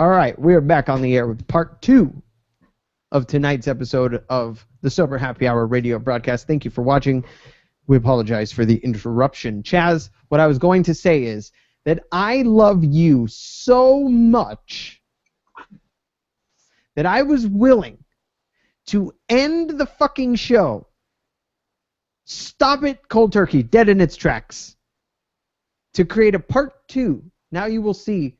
All right, we are back on the air with part 2 of tonight's episode of the Sober Happy Hour radio broadcast. Thank you for watching. We apologize for the interruption. Chaz, what I was going to say is that I love you so much that I was willing to end the fucking show, stop it cold turkey, dead in its tracks, to create a part 2. Now you will see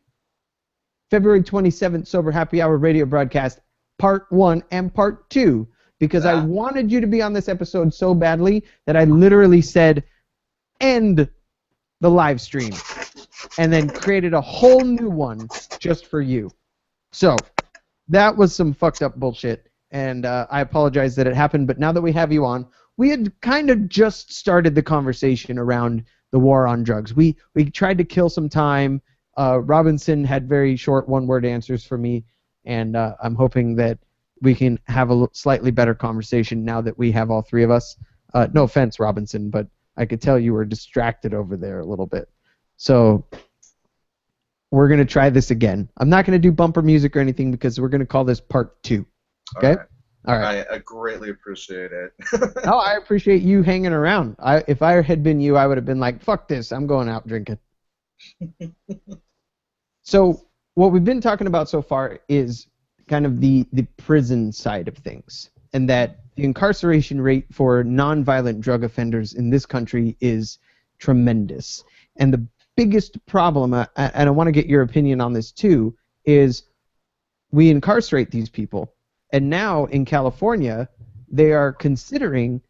February 27th Sober Happy Hour radio broadcast, part 1 and part 2, because I wanted you to be on this episode so badly that I literally said, end the live stream, and then created a whole new one just for you. So, that was some fucked up bullshit, and I apologize that it happened, but now that we have you on, we had kind of just started the conversation around the war on drugs. We tried to kill some time. Robinson had very short one-word answers for me, and I'm hoping that we can have a slightly better conversation now that we have all three of us. No offense, Robinson, but I could tell you were distracted over there a little bit. So we're going to try this again. I'm not going to do bumper music or anything because we're going to call this part 2. Okay? All right. I greatly appreciate it. No, I appreciate you hanging around. If I had been you, I would have been like, fuck this, I'm going out drinking. So what we've been talking about so far is kind of the prison side of things, and that the incarceration rate for nonviolent drug offenders in this country is tremendous. And the biggest problem, and I want to get your opinion on this too, is we incarcerate these people, and now in California they are considering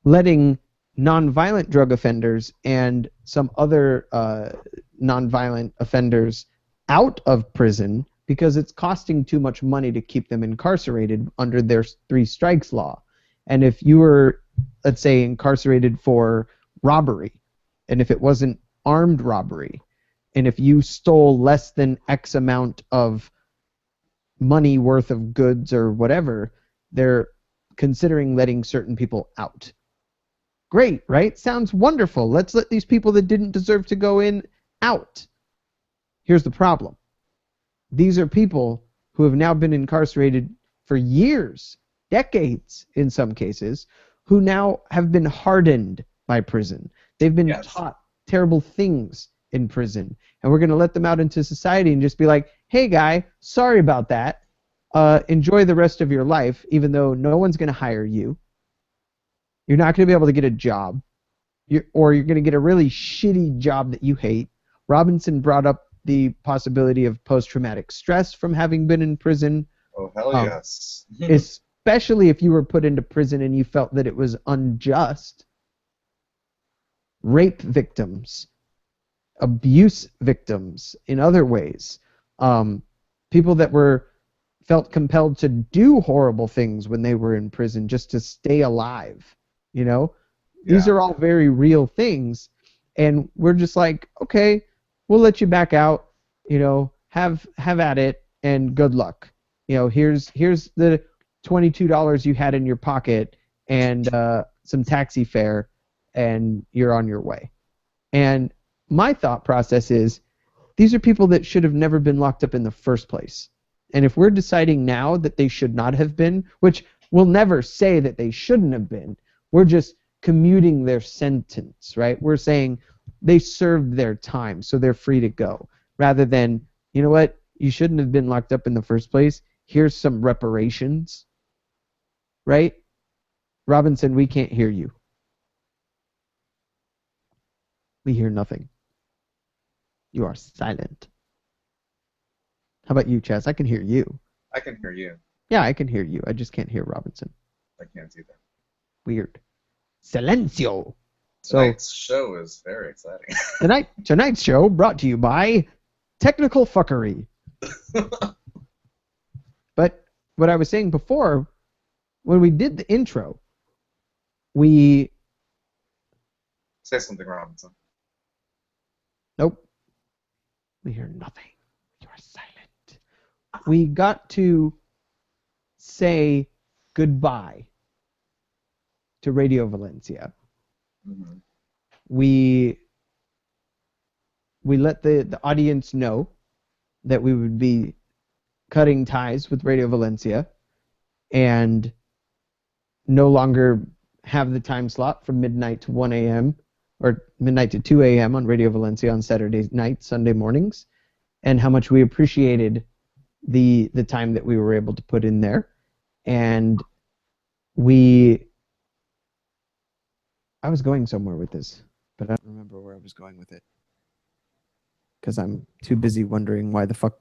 letting nonviolent drug offenders and some other nonviolent offenders out of prison because it's costing too much money to keep them incarcerated under their 3 strikes law. And if you were, let's say, incarcerated for robbery, and if it wasn't armed robbery, and if you stole less than X amount of money worth of goods or whatever, they're considering letting certain people out. Great, right? Sounds wonderful. Let's let these people that didn't deserve to go in out. Here's the problem. These are people who have now been incarcerated for years, decades in some cases, who now have been hardened by prison. They've been taught terrible things in prison. And we're going to let them out into society and just be like, hey, guy, sorry about that. Enjoy the rest of your life, even though no one's going to hire you. You're not going to be able to get a job, or you're going to get a really shitty job that you hate. Robinson brought up the possibility of post-traumatic stress from having been in prison. Oh, hell yes. Especially if you were put into prison and you felt that it was unjust. Rape victims, abuse victims in other ways, people that felt compelled to do horrible things when they were in prison just to stay alive. You know, these are all very real things, and we're just like, okay, we'll let you back out. You know, have at it, and good luck. You know, here's the $22 you had in your pocket and some taxi fare, and you're on your way. And my thought process is, these are people that should have never been locked up in the first place. And if we're deciding now that they should not have been, which we'll never say that they shouldn't have been, we're just commuting their sentence, right? We're saying they served their time, so they're free to go. Rather than, you know what, you shouldn't have been locked up in the first place. Here's some reparations, right? Robinson, we can't hear you. We hear nothing. You are silent. How about you, Chaz? I can hear you. I can hear you. Yeah, I can hear you. I just can't hear Robinson. I can't either. Weird. Silencio. Tonight's show is very exciting. Tonight's show brought to you by Technical Fuckery. But what I was saying before, when we did the intro, we... Say something, Robinson. Nope. We hear nothing. You are silent. We got to say goodbye to Radio Valencia. Mm-hmm. We let the audience know that we would be cutting ties with Radio Valencia and no longer have the time slot from midnight to 1 a.m. or midnight to 2 a.m. on Radio Valencia on Saturday nights, Sunday mornings, and how much we appreciated the time that we were able to put in there. And I was going somewhere with this, but I don't remember where I was going with it because I'm too busy wondering why the fuck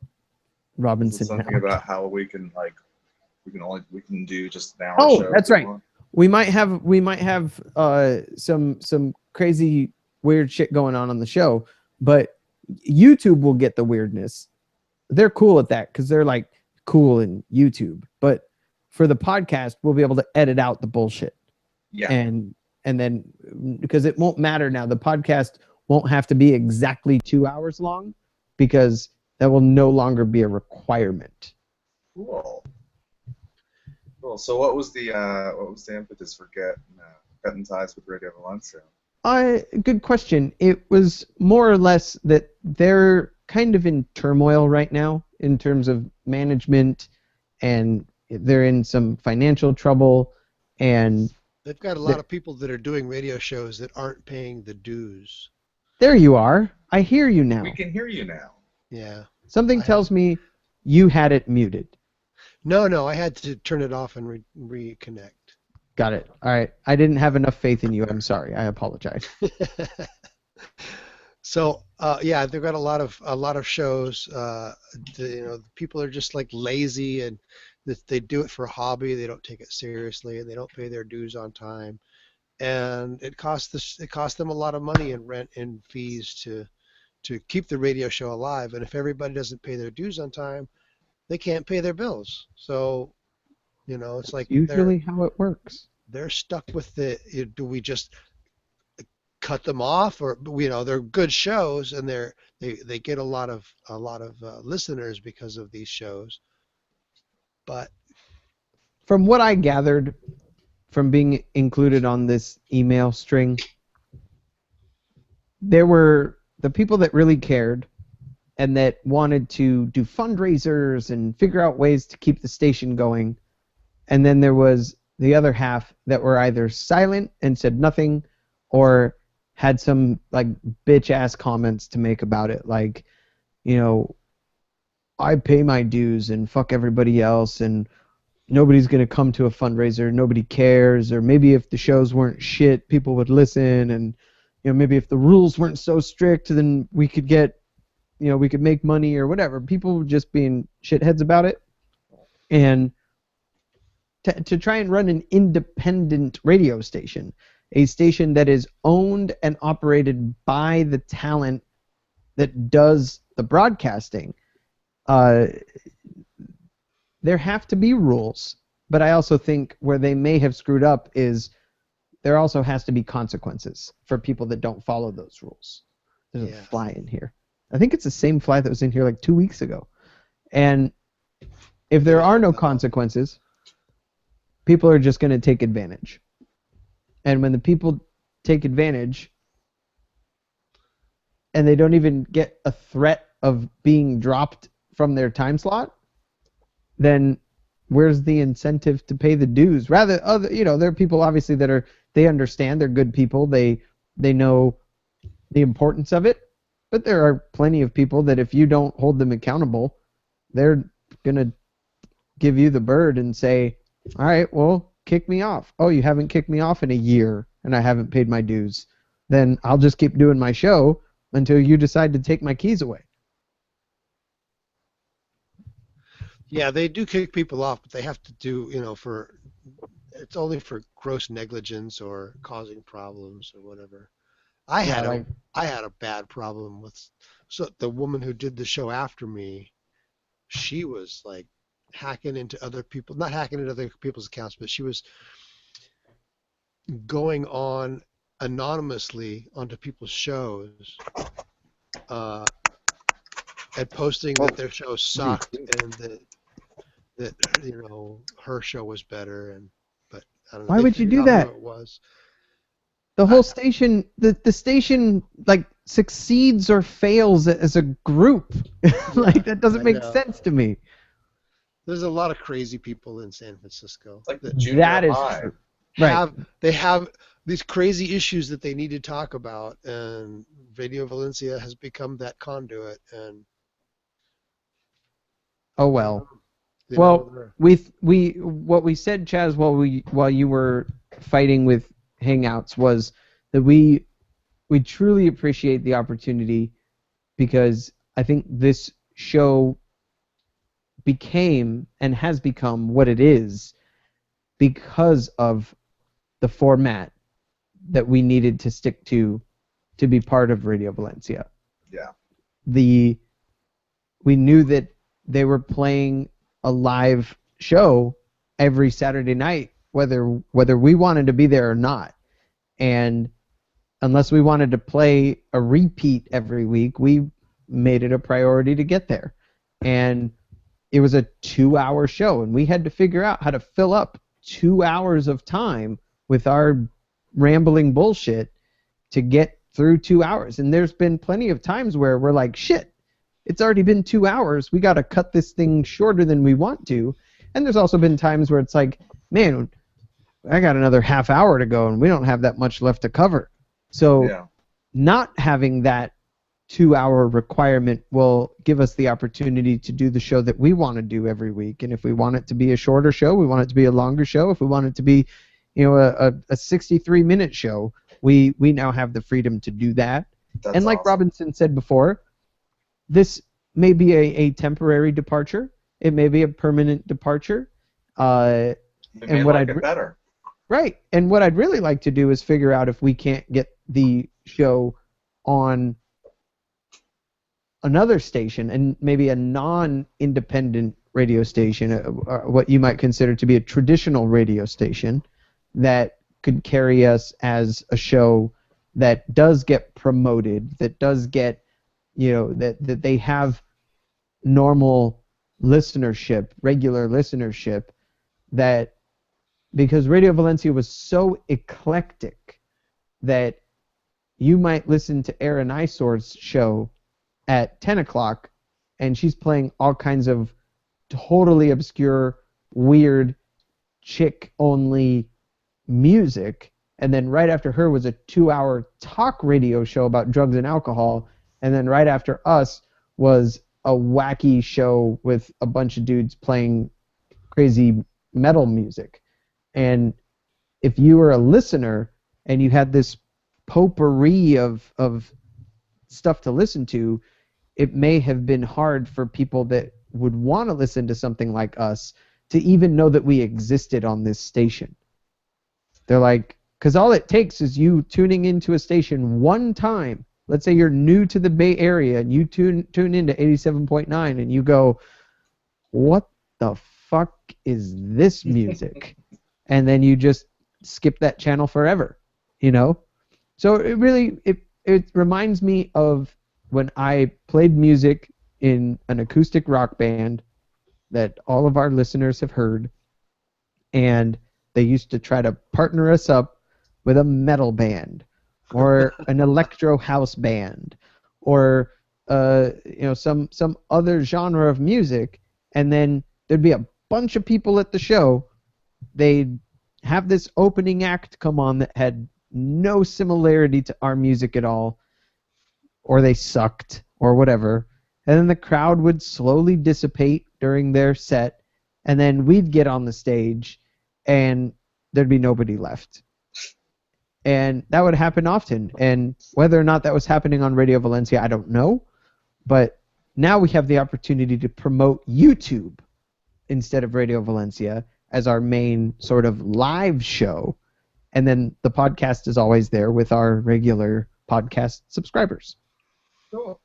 Robinson. Something about how we can do just an hour show. Oh, that's right. We might have some crazy weird shit going on the show, but YouTube will get the weirdness. They're cool at that because they're like cool in YouTube, but for the podcast, we'll be able to edit out the bullshit. Yeah. And then because it won't matter now, the podcast won't have to be exactly 2 hours long because that will no longer be a requirement. Cool. So what was the impetus for cutting ties with Radio Valencia? Good question. It was more or less that they're kind of in turmoil right now in terms of management, and they're in some financial trouble, and they've got a lot of people that are doing radio shows that aren't paying the dues. There you are. I hear you now. We can hear you now. Yeah. Something tells me you had it muted. No, I had to turn it off and reconnect. Got it. All right. I didn't have enough faith in you. I'm sorry. I apologize. So, yeah, they've got a lot of shows. People are just like lazy and they do it for a hobby. They don't take it seriously and they don't pay their dues on time. And it costs them a lot of money in rent and fees to keep the radio show alive. And if everybody doesn't pay their dues on time, they can't pay their bills. So, it's like usually how it works. They're stuck with do we just cut them off, or they're good shows and they get a lot of listeners because of these shows. But from what I gathered from being included on this email string, there were the people that really cared and that wanted to do fundraisers and figure out ways to keep the station going. And then there was the other half that were either silent and said nothing or had some like bitch ass comments to make about it. Like, I pay my dues and fuck everybody else and nobody's going to come to a fundraiser. Nobody cares. Or maybe if the shows weren't shit, people would listen. And, maybe if the rules weren't so strict, then we could get, we could make money or whatever. People just being shitheads about it. And to try and run an independent radio station, a station that is owned and operated by the talent that does the broadcasting, there have to be rules. But I also think where they may have screwed up is there also has to be consequences for people that don't follow those rules. There's a fly in here. I think it's the same fly that was in here like 2 weeks ago. And if there are no consequences, people are just going to take advantage. And when the people take advantage and they don't even get a threat of being dropped from their time slot, then where's the incentive to pay the dues? Rather, there are people obviously that they understand, they're good people, they know the importance of it, but there are plenty of people that if you don't hold them accountable, they're going to give you the bird and say, all right, well, kick me off. Oh, you haven't kicked me off in a year and I haven't paid my dues. Then I'll just keep doing my show until you decide to take my keys away. Yeah, they do kick people off, but they have to do, it's only for gross negligence or causing problems or whatever. I had a bad problem with the woman who did the show after me. She was like hacking into other people, not hacking into other people's accounts, but she was going on anonymously onto people's shows and posting that their show sucked and that her show was better, but I don't know. Why would you do that? It was. The whole station, the station like succeeds or fails as a group. Like that doesn't make sense to me. There's a lot of crazy people in San Francisco It's like the that junior That is high. true. Right. have these crazy issues that they need to talk about, and Radio Valencia has become that conduit. And Oh well. you Well, know, we what we said, Chaz, while you were fighting with Hangouts was that we truly appreciate the opportunity because I think this show became and has become what it is because of the format that we needed to stick to be part of Radio Valencia. Yeah. We knew that they were playing a live show every Saturday night, whether we wanted to be there or not. And unless we wanted to play a repeat every week, we made it a priority to get there. And it was a 2-hour show, and we had to figure out how to fill up 2 hours of time with our rambling bullshit to get through 2 hours. And there's been plenty of times where we're like, shit, it's already been 2 hours. We got to cut this thing shorter than we want to. And there's also been times where it's like, man, I got another half hour to go, and we don't have that much left to cover. So Yeah. not having that 2-hour requirement will give us the opportunity to do the show that we want to do every week. And if we want it to be a shorter show, we want it to be a longer show. If we want it to be, you know, a 63-minute show, we now have the freedom to do that. That's And like awesome. Robinson said before, this may be a temporary departure. It may be a permanent departure. You and may what like I'd it better. Right. And what I'd really like to do is figure out if we can't get the show on another station, and maybe a non-independent radio station, what you might consider to be a traditional radio station, that could carry us as a show that does get promoted, that does get, you know, that they have normal listenership, regular listenership, that because Radio Valencia was so eclectic that you might listen to Erin Isor's show at 10 o'clock, and she's playing all kinds of totally obscure, weird, chick-only music, and then right after her was a 2-hour talk radio show about drugs and alcohol, and then right after us was a wacky show with a bunch of dudes playing crazy metal music. And if you were a listener and you had this potpourri of stuff to listen to, it may have been hard for people that would want to listen to something like us to even know that we existed on this station. They're like, because all it takes is you tuning into a station one time. Let's say you're new to the Bay Area and you tune into 87.9 and you go, what the fuck is this music? And then you just skip that channel forever, you know? So it really, it reminds me of when I played music in an acoustic rock band that all of our listeners have heard, and they used to try to partner us up with a metal band or an electro house band or you know, some other genre of music, and then there'd be a bunch of people at the show. They'd have this opening act come on that had no similarity to our music at all, or they sucked, or whatever, and then the crowd would slowly dissipate during their set, and then we'd get on the stage, and there'd be nobody left. And that would happen often, and whether or not that was happening on Radio Valencia, I don't know, but now we have the opportunity to promote YouTube instead of Radio Valencia as our main sort of live show, and then the podcast is always there with our regular podcast subscribers. Cool.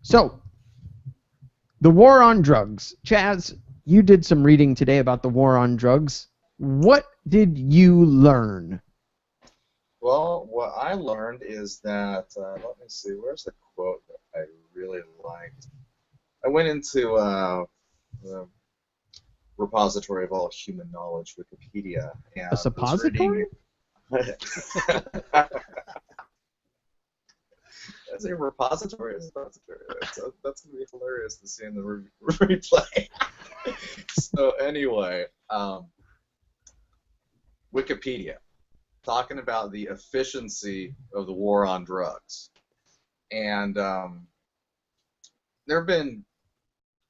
So, the war on drugs. Chaz, you did some reading today about the war on drugs. What did you learn? Well, what I learned is that, let me see, where's the quote that I really liked? I went into the repository of all human knowledge, Wikipedia, and A suppository? Is it a repository or a suppository? That's going to be hilarious to see in the replay. So anyway, Wikipedia, talking about the efficiency of the war on drugs. And there have been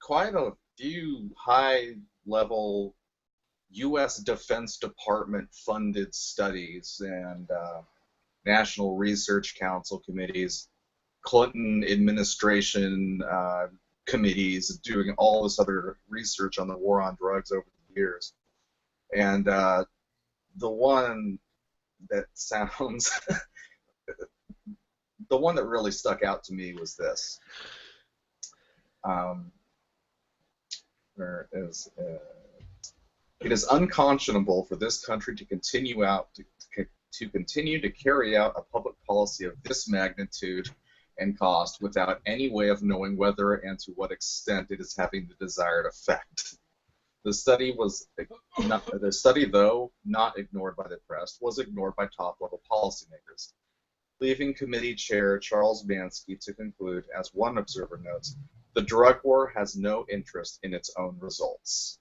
quite a few high-level U.S. Defense Department funded studies and National Research Council committees, Clinton administration committees doing all this other research on the war on drugs over the years. And the one that sounds, the one that really stuck out to me was this. There is, it is unconscionable for this country to continue to carry out a public policy of this magnitude and cost without any way of knowing whether and to what extent it is having the desired effect. The study, though not ignored by the press, was ignored by top-level policymakers, leaving committee chair Charles Mansky to conclude, as one observer notes, the drug war has no interest in its own results.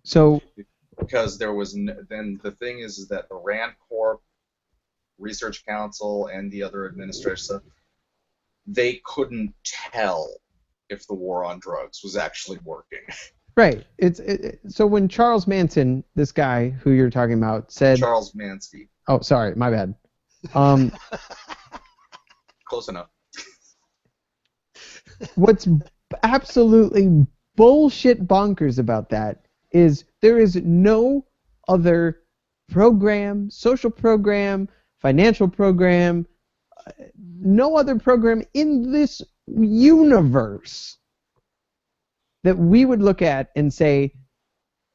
So, because there was then the thing is that the Rand Corp, Research Council, and the other administration, they couldn't tell if the war on drugs was actually working. right. So when Charles Manson, this guy who you're talking about, said... Charles Mansky. Oh, sorry, my bad. Close enough. What's absolutely bullshit bonkers about that is there is no other program, social program, financial program, no other program in this universe that we would look at and say,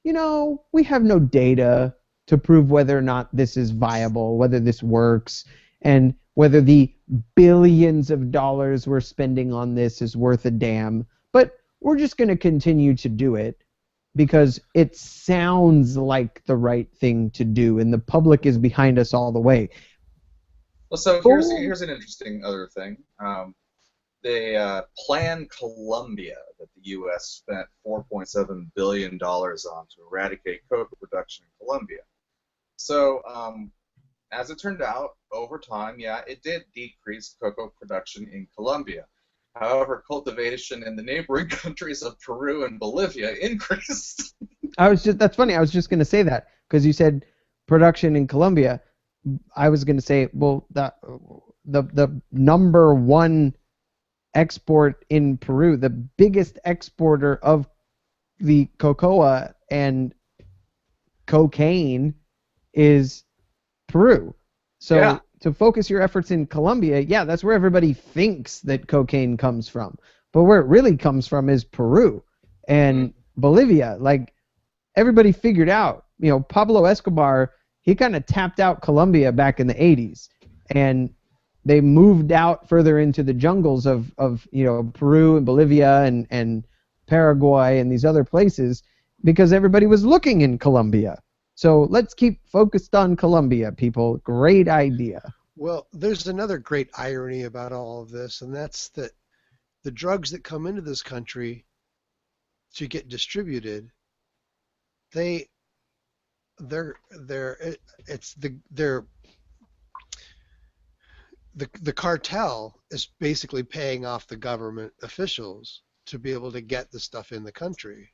you know, we have no data to prove whether or not this is viable, whether this works, and whether the billions of dollars we're spending on this is worth a damn. But we're just going to continue to do it because it sounds like the right thing to do, and the public is behind us all the way. Well, so here's an interesting other thing. The Plan Colombia that the U.S. spent $4.7 billion on to eradicate coca production in Colombia. So, as it turned out, over time, yeah, it did decrease cocoa production in Colombia. However, cultivation in the neighboring countries of Peru and Bolivia increased. That's funny. I was just going to say that because you said production in Colombia. I was going to say, well, the number one export in Peru, the biggest exporter of the cocoa and cocaine is Peru. So yeah. To focus your efforts in Colombia, yeah, that's where everybody thinks that cocaine comes from. But where it really comes from is Peru and Bolivia. Like, everybody figured out, you know, Pablo Escobar, he kind of tapped out Colombia back in the 80s. And they moved out further into the jungles of you know, Peru and Bolivia and Paraguay and these other places because everybody was looking in Colombia. So let's keep focused on Colombia, people. Great idea. Well, there's another great irony about all of this, and that's that the drugs that come into this country to get distributed, the cartel is basically paying off the government officials to be able to get the stuff in the country.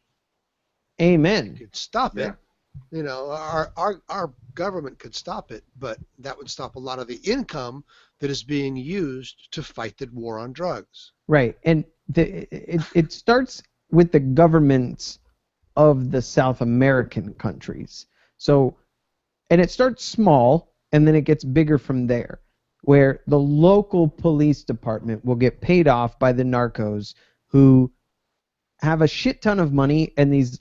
Amen. You could stop it. You know, our government could stop it, but that would stop a lot of the income that is being used to fight the war on drugs. Right, and it starts with the governments of the South American countries. So, and it starts small, and then it gets bigger from there, where the local police department will get paid off by the narcos who have a shit ton of money, and these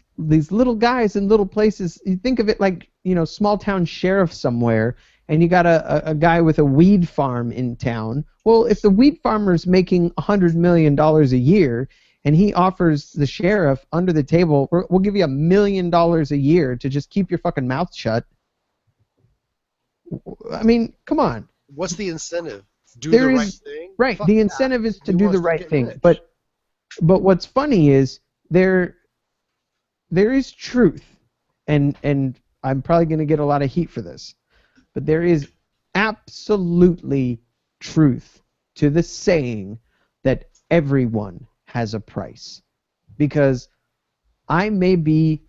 little guys in little places, you think of it like, you know, small town sheriff somewhere, and you got a guy with a weed farm in town. Well, if the weed farmer's making $100 million a year, and he offers the sheriff under the table, we'll give you $1 million a year to just keep your fucking mouth shut. I mean, come on. What's the incentive? Do the right thing? Right. Fuck the that. incentive is to He do wants the to right get thing. rich. But what's funny is they're there is truth, and I'm probably going to get a lot of heat for this, but there is absolutely truth to the saying that everyone has a price. Because I may be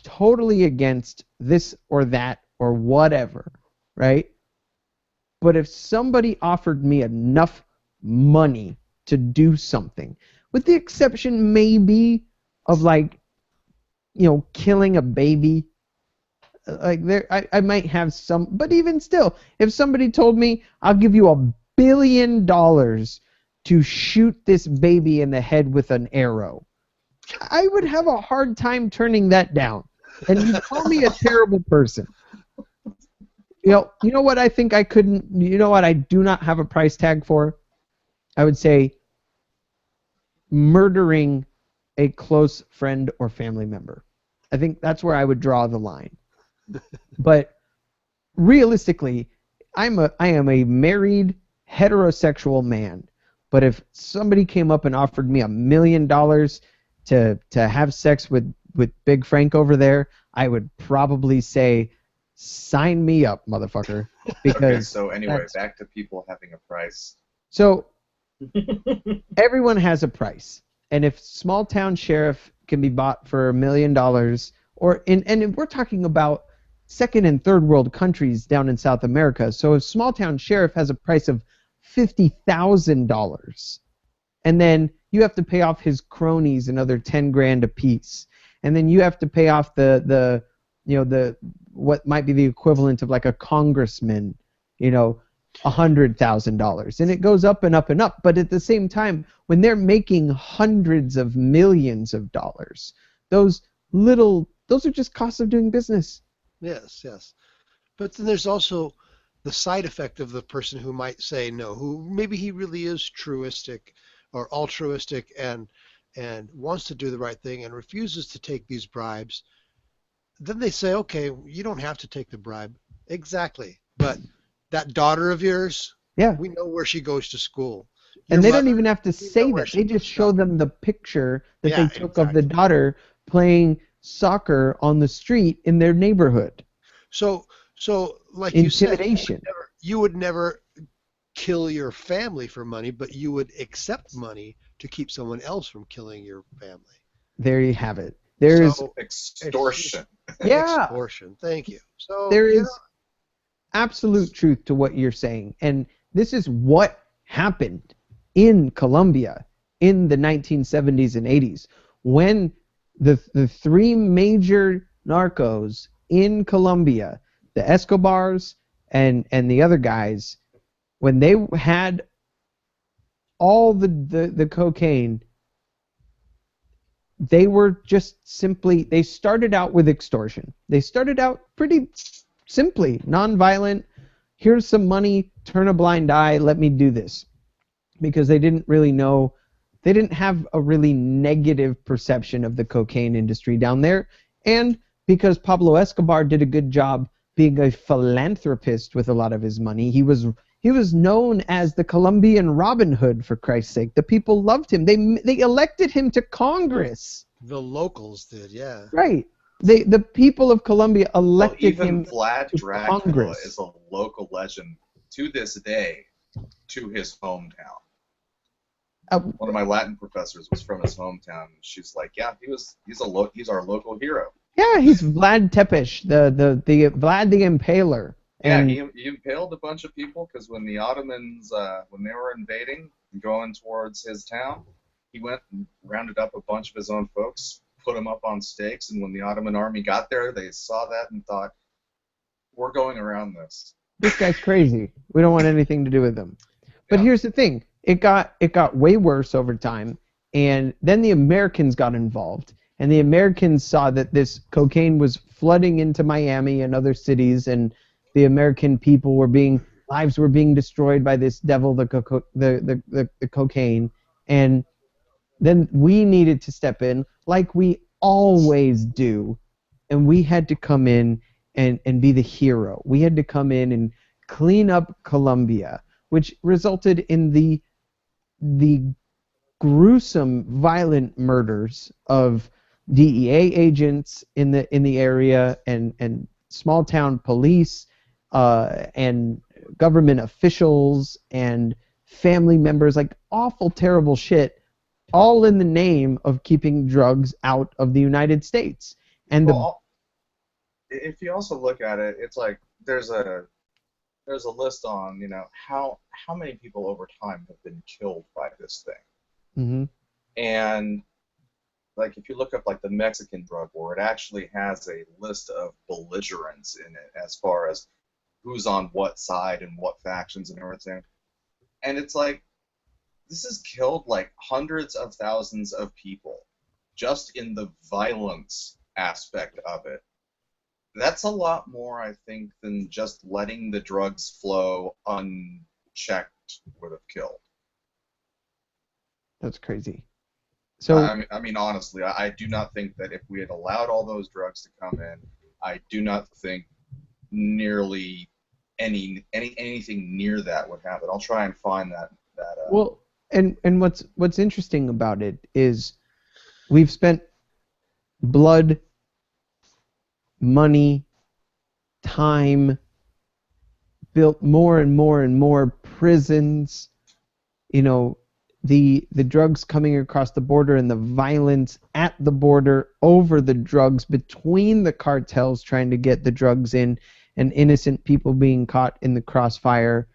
totally against this or that or whatever, right? But if somebody offered me enough money to do something, with the exception maybe of like, you know, killing a baby, like there, I might have some, but even still, if somebody told me I'll give you $1 billion to shoot this baby in the head with an arrow, I would have a hard time turning that down. And you call me a terrible person. You know what I think I couldn't, you know what I do not have a price tag for? I would say murdering a close friend or family member. I think that's where I would draw the line. But realistically, I am a married heterosexual man. But if somebody came up and offered me $1 million to have sex with Big Frank over there, I would probably say, sign me up, motherfucker. Because Okay, so anyway, back to people having a price. So everyone has a price, and if small town sheriff can be bought for $1 million, and if we're talking about second and third world countries down in South America, so if small town sheriff has a price of $50,000, and then you have to pay off his cronies another 10 grand apiece, and then you have to pay off the what might be the equivalent of like a congressman, $100,000, and it goes up and up and up. But at the same time, when they're making hundreds of millions of dollars, those are just costs of doing business. Yes. But then there's also the side effect of the person who might say no, who maybe he really is truistic or altruistic and wants to do the right thing and refuses to take these bribes. Then they say, okay, you don't have to take the bribe. Exactly. But that daughter of yours, yeah, we know where she goes to school. And they don't even have to say that. They just show them the picture that they took of the daughter playing soccer on the street in their neighborhood. So like intimidation. You said, you would never kill your family for money, but you would accept money to keep someone else from killing your family. There you have it. There is extortion. Yeah. Extortion. Thank you. So there is absolute truth to what you're saying, and this is what happened in Colombia in the 1970s and 80s when the three major narcos in Colombia, the Escobars and the other guys, when they had all the cocaine, they were just simply, they started out with extortion. They started out pretty simply, nonviolent. Here's some money, turn a blind eye, let me do this. Because they didn't really know, they didn't have a really negative perception of the cocaine industry down there. And because Pablo Escobar did a good job being a philanthropist with a lot of his money, he was known as the Colombian Robin Hood, for Christ's sake. The people loved him. They elected him to Congress. The locals did, yeah. Right. The people of Colombia elected him even Vlad to Dracula Congress. is a local legend to this day to his hometown. One of my Latin professors was from his hometown. She's like, yeah, he's our local hero. Yeah, he's Vlad Tepes, the Vlad the Impaler. Yeah, he impaled a bunch of people because when the Ottomans, when they were invading and going towards his town, he went and rounded up a bunch of his own folks, put them up on stakes, and when the Ottoman army got there, they saw that and thought, we're going around this. This guy's crazy. We don't want anything to do with him. But Yeah. here's the thing. It got way worse over time, and then the Americans got involved. And the Americans saw that this cocaine was flooding into Miami and other cities, and the American people lives were being destroyed by this devil, the cocaine. And then we needed to step in, like we always do, and we had to come in and be the hero. We had to come in and clean up Colombia, which resulted in the gruesome, violent murders of DEA agents in the area and small town police and government officials and family members, like awful, terrible shit, all in the name of keeping drugs out of the United States. And Well, if you also look at it, it's like there's a list on, you know, how many people over time have been killed by this thing. Mhm. And like if you look up like the Mexican drug war, it actually has a list of belligerents in it as far as who's on what side and what factions and everything. And it's like this has killed like hundreds of thousands of people just in the violence aspect of it. That's a lot more, I think, than just letting the drugs flow unchecked would have killed. That's crazy. So I mean, honestly, I do not think that if we had allowed all those drugs to come in, I do not think nearly anything near that would happen. I'll try and find that. well, and what's interesting about it is we've spent blood, money, time, built more and more and more prisons, you know, the drugs coming across the border and the violence at the border over the drugs between the cartels trying to get the drugs in and innocent people being caught in the crossfire.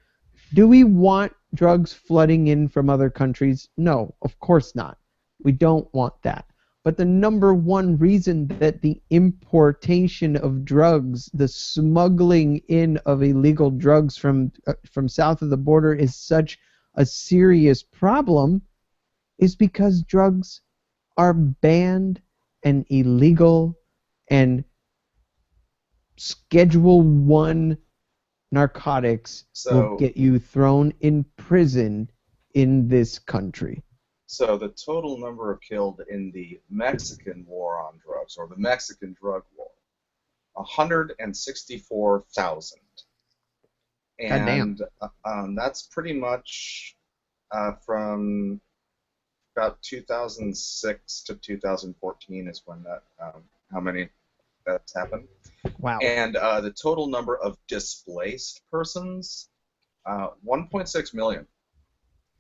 Do we want drugs flooding in from other countries? No, of course not. We don't want that. But the number one reason that the importation of drugs, the smuggling in of illegal drugs from south of the border is such a serious problem is because drugs are banned and illegal, and Schedule 1 narcotics will get you thrown in prison in this country. So the total number of killed in the Mexican war on drugs, or the Mexican drug war, 164,000. And that's pretty much from about 2006 to 2014 is when that how many that's happened. Wow. And the total number of displaced persons, 1.6 million.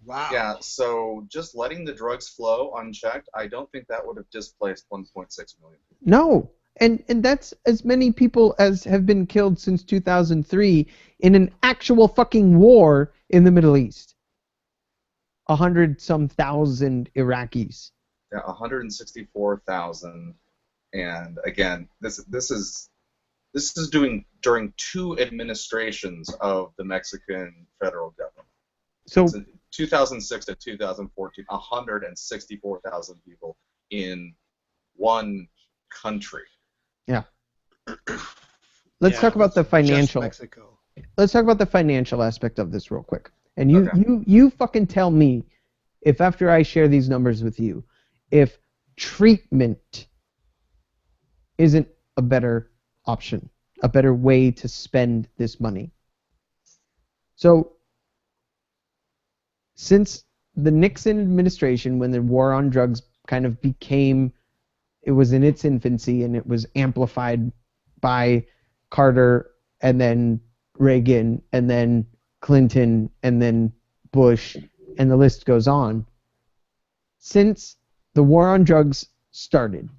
Wow. Yeah, so just letting the drugs flow unchecked, I don't think that would have displaced 1.6 million people. No. And that's as many people as have been killed since 2003 in an actual fucking war in the Middle East. 100-some thousand Iraqis. Yeah, 164,000. And again, this is doing during 2 administrations of the Mexican federal government. So 2006 to 2014, 164,000 people in one country. Yeah. Let's talk about the financial. Mexico. Let's talk about the financial aspect of this real quick. And you, Okay. you fucking tell me if after I share these numbers with you, if treatment isn't a better option, a better way to spend this money. So, since the Nixon administration, when the war on drugs kind of became, it was in its infancy and it was amplified by Carter and then Reagan and then Clinton and then Bush, and the list goes on. Since the war on drugs started,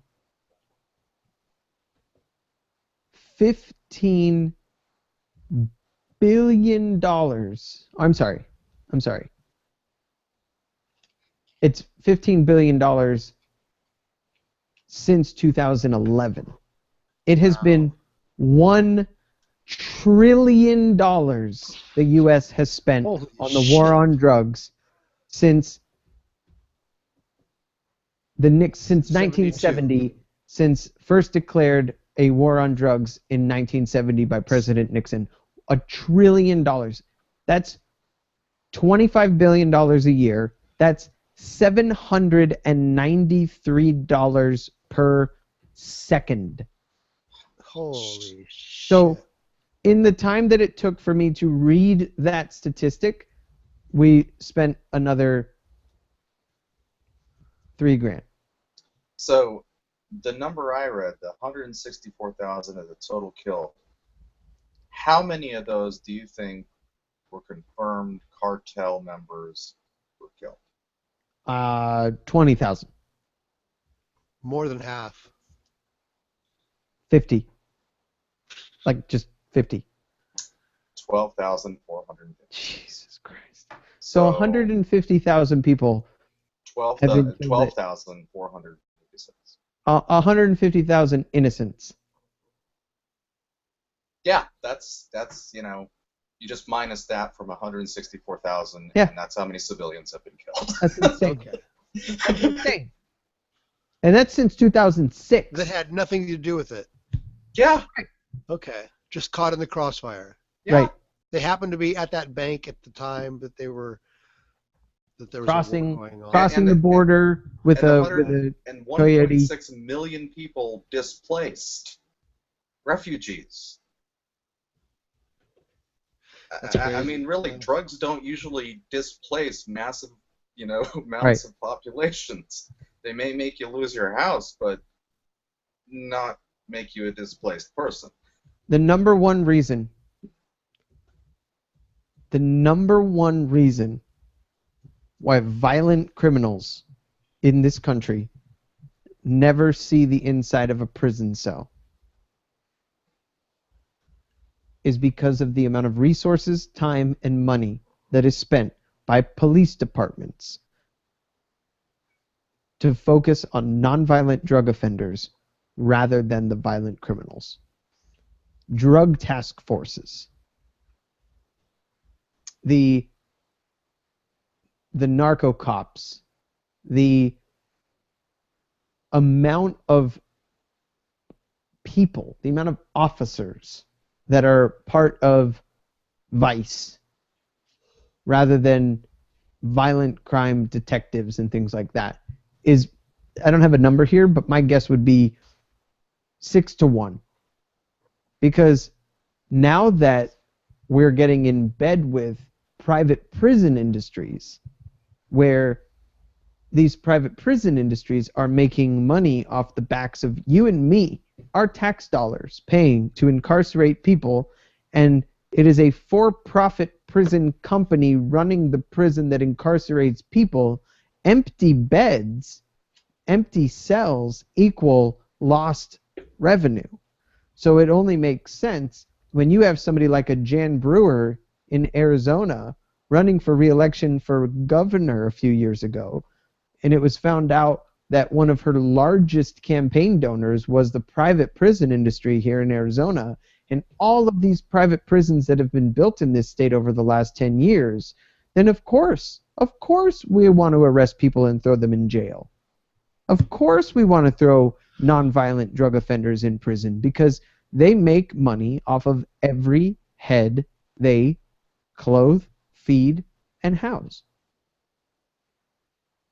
$15 billion. I'm sorry. It's $15 billion since 2011. It has been $1 trillion the U.S. has spent Holy on the war on drugs since since 1970, since first declared a war on drugs in 1970 by President Nixon. $1 trillion. That's $25 billion a year. That's $793 per second. Holy shit. So, in the time that it took for me to read that statistic, we spent another $3,000. So the number I read, the 164,000 of the total killed, how many of those do you think were confirmed cartel members were killed? 20,000. More than half. 50. Like just 50. 12,450. Jesus Christ. So 150,000 people. 12,456. 150,000 innocents. Yeah, that's you just minus that from 164,000, Yeah. and that's how many civilians have been killed. That's insane. Okay. That's insane. And that's since 2006. That had nothing to do with it. Yeah. Okay. Just caught in the crossfire. Yeah. Right. They happened to be at that bank at the time that there was Crossing- a war going on. Crossing And the the- border with and a the with a And Coyote. 1.6 million people displaced, refugees. That's I crazy. mean, really, Yeah. drugs don't usually displace massive, amounts Right. of populations. They may make you lose your house, but not make you a displaced person. the number one reason why violent criminals in this country never see the inside of a prison cell is because of the amount of resources, time, and money that is spent by police departments to focus on nonviolent drug offenders rather than the violent criminals. Drug task forces, the narco cops, the amount of people, the amount of officers that are part of vice rather than violent crime detectives and things like that is, I don't have a number here, but my guess would be 6-1. Because now that we're getting in bed with private prison industries, where these private prison industries are making money off the backs of you and me, our tax dollars paying to incarcerate people, and it is a for-profit prison company running the prison that incarcerates people. Empty beds, empty cells equal lost revenue. So it only makes sense when you have somebody like a Jan Brewer in Arizona running for re-election for governor a few years ago, and it was found out that one of her largest campaign donors was the private prison industry here in Arizona, and all of these private prisons that have been built in this state over the last 10 years, then of course we want to arrest people and throw them in jail. Of course we want to throw nonviolent drug offenders in prison because they make money off of every head they clothe, feed, and house.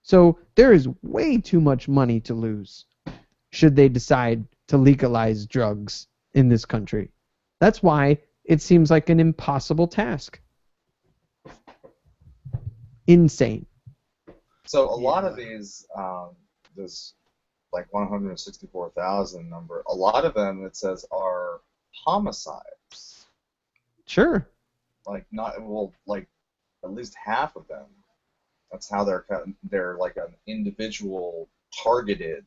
So there is way too much money to lose should they decide to legalize drugs in this country. That's why it seems like an impossible task. Insane. So a lot of these, this like 164,000 number, a lot of them it says are homicides. Sure. Like at least half of them. That's how they're like an individual targeted,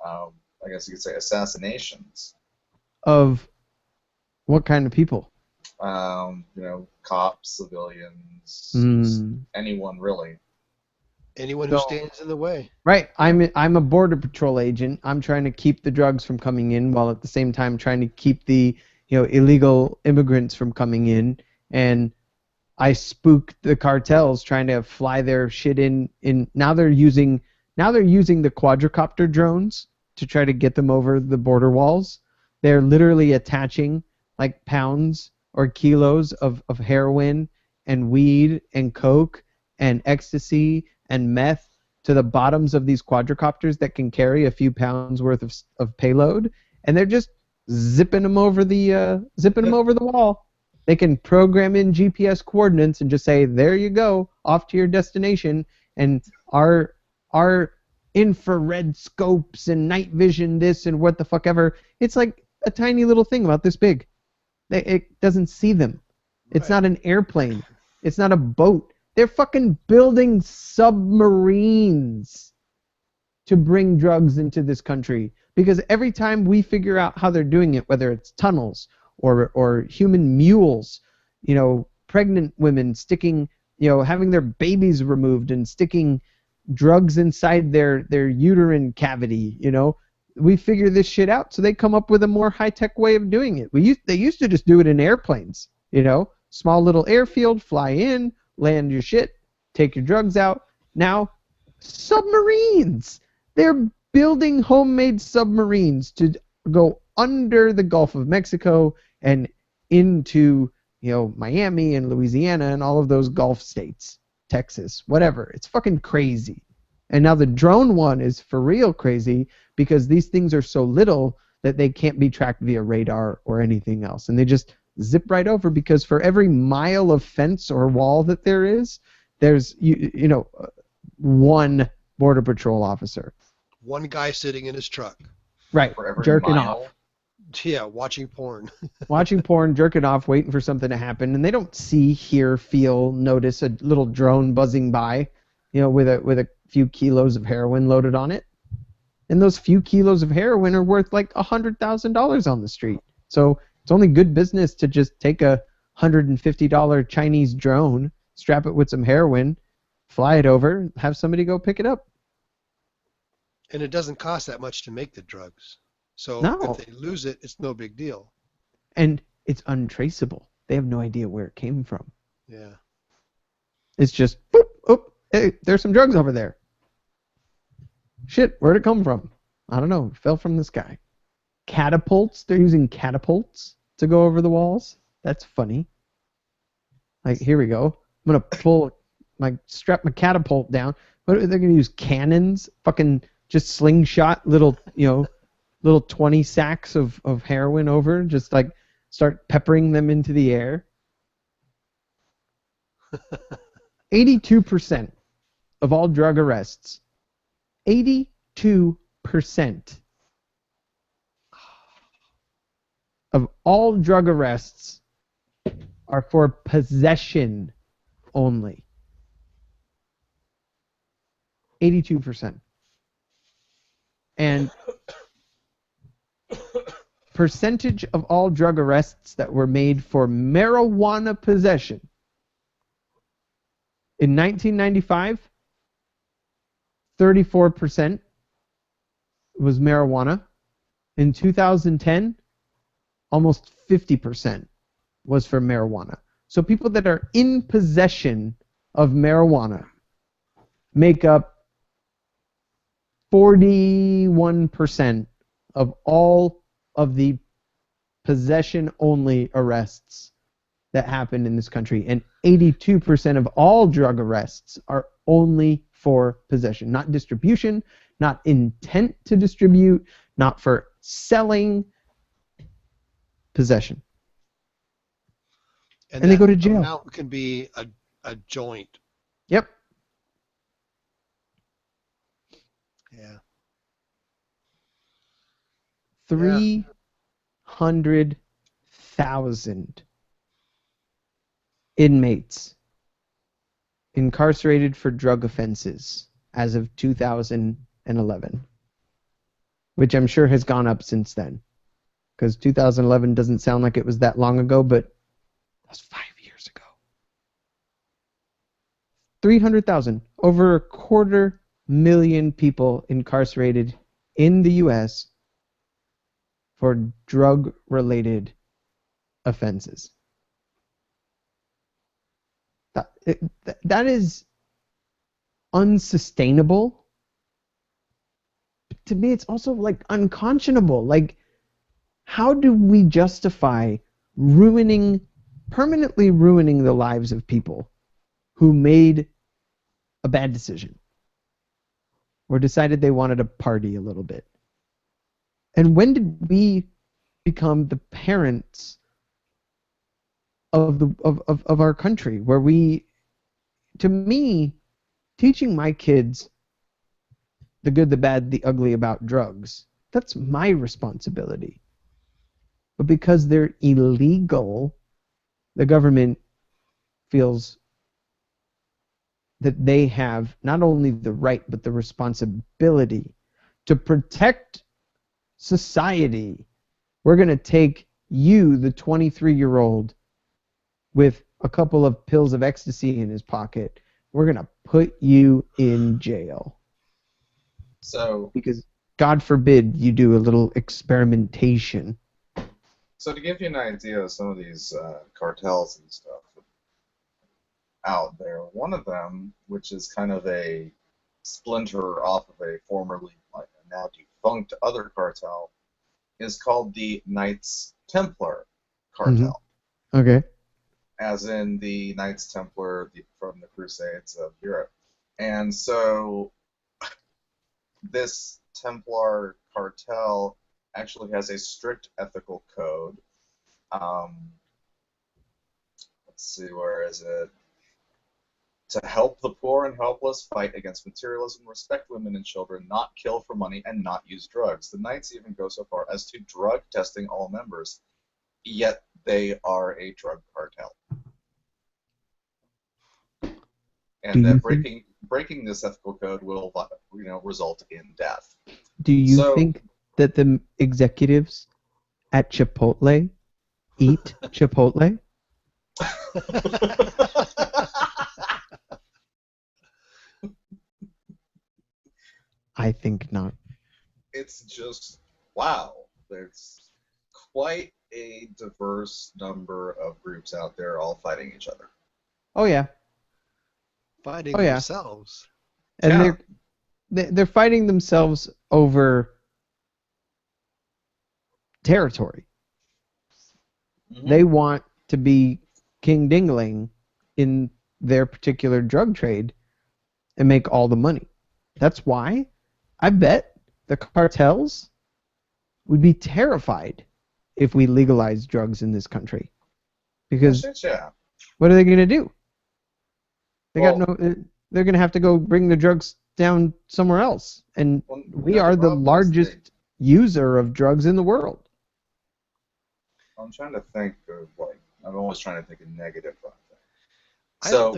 I guess you could say, assassinations. Of what kind of people? Cops, civilians, Mm. anyone really. Anyone who So- stands in the way. Right. I'm a border patrol agent. I'm trying to keep the drugs from coming in while at the same time trying to keep the illegal immigrants from coming in. And I spook the cartels trying to fly their shit in. Now they're using the quadricopter drones to try to get them over the border walls. They're literally attaching like pounds or kilos of heroin and weed and coke and ecstasy and meth to the bottoms of these quadricopters that can carry a few pounds worth of payload, and they're just zipping them over the wall. They can program in GPS coordinates and just say, there you go, off to your destination. And our infrared scopes and night vision this and what the fuck ever. It's like a tiny little thing about this big. It doesn't see them. It's Right. not an airplane. It's not a boat. They're fucking building submarines to bring drugs into this country. Because every time we figure out how they're doing it, whether it's tunnels or human mules, pregnant women sticking, having their babies removed and sticking drugs inside their uterine cavity, we figure this shit out, so they come up with a more high-tech way of doing it. They used to just do it in airplanes, small little airfield, fly in, land your shit, take your drugs out. Now, submarines. They're building homemade submarines to go under the Gulf of Mexico and into, Miami and Louisiana and all of those Gulf states, Texas, whatever. It's fucking crazy. And now the drone one is for real crazy because these things are so little that they can't be tracked via radar or anything else. And they just zip right over because for every mile of fence or wall that there is, there's one Border Patrol officer. One guy sitting in his truck. Right, For every jerking mile. off. Yeah, watching porn. Watching porn, jerking off, waiting for something to happen, and they don't see, hear, feel, notice a little drone buzzing by, with a few kilos of heroin loaded on it. And those few kilos of heroin are worth like $100,000 on the street. So it's only good business to just take a $150 Chinese drone, strap it with some heroin, fly it over, have somebody go pick it up. And it doesn't cost that much to make the drugs. So No. if they lose it, it's no big deal. And it's untraceable. They have no idea where it came from. Yeah. It's just, boop, oh, hey, there's some drugs over there. Shit, where'd it come from? I don't know. It fell from the sky. Catapults. They're using catapults to go over the walls. That's funny. Like, here we go. I'm going to strap my catapult down. What are they going to use? Cannons? Fucking just slingshot little 20 sacks of heroin over, just like start peppering them into the air. 82% of all drug arrests, 82% of all drug arrests are for possession only. 82%. And percentage of all drug arrests that were made for marijuana possession. In 1995, 34% was marijuana. In 2010, almost 50% was for marijuana. So people that are in possession of marijuana make up 41% of all of the possession-only arrests that happen in this country, and 82% of all drug arrests are only for possession, not distribution, not intent to distribute, not for selling, possession. And they go to jail. Amount can be a joint. Yep. Yeah. 300,000 inmates incarcerated for drug offenses as of 2011, which I'm sure has gone up since then, because 2011 doesn't sound like it was that long ago, but that's 5 years ago. 300,000, over 250,000 people incarcerated in the U.S. for drug-related offenses. That is unsustainable. To me, it's also like unconscionable. Like, how do we justify permanently ruining the lives of people who made a bad decision or decided they wanted to party a little bit? And when did we become the parents of our country, where we, to me, teaching my kids the good, the bad, the ugly about drugs. That's my responsibility. But because they're illegal, the government feels that they have not only the right but the responsibility to protect society. We're going to take you, the 23-year-old, with a couple of pills of ecstasy in his pocket. We're going to put you in jail. So, Because God forbid you do a little experimentation. so to give you an idea of some of these cartels and stuff out there, one of them, which is kind of a splinter off of a formerly, like, now defunct other cartel, is called the Knights Templar cartel. Okay. As in the Knights Templar from the Crusades of Europe. And so this Templar cartel actually has a strict ethical code. Let's see, where is it? To help the poor and helpless, fight against materialism, respect women and children, not kill for money, and not use drugs. The Knights even go so far as to drug testing all members, yet they are a drug cartel. And that breaking this ethical code will, result in death. Do you think that the executives at Chipotle eat Chipotle? I think not. It's just, wow. There's quite a diverse number of groups out there all fighting each other. Oh, yeah. Fighting themselves. And they're fighting themselves over territory. Mm-hmm. They want to be King Dingling in their particular drug trade and make all the money. That's why I bet the cartels would be terrified if we legalized drugs in this country. Because what are they going to do? They're going to have to go bring the drugs down somewhere else. And we are the largest user of drugs in the world. I'm trying to think of, I'm always trying to think of negative about that. I don't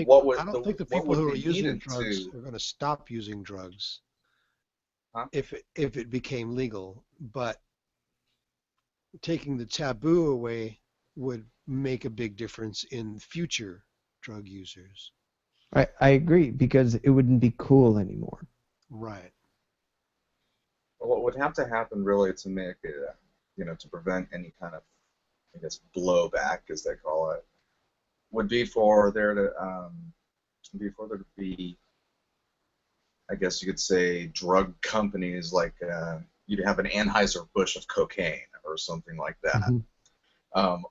think the people who are using drugs are going to stop using drugs if it became legal. But taking the taboo away would make a big difference in future drug users. I agree, because it wouldn't be cool anymore. Right. Well, what would have to happen really to make it, to prevent any kind of, I guess, blowback, as they call it, would be for there to be, I guess you could say, drug companies like you'd have an Anheuser-Busch of cocaine or something like that. Mm-hmm.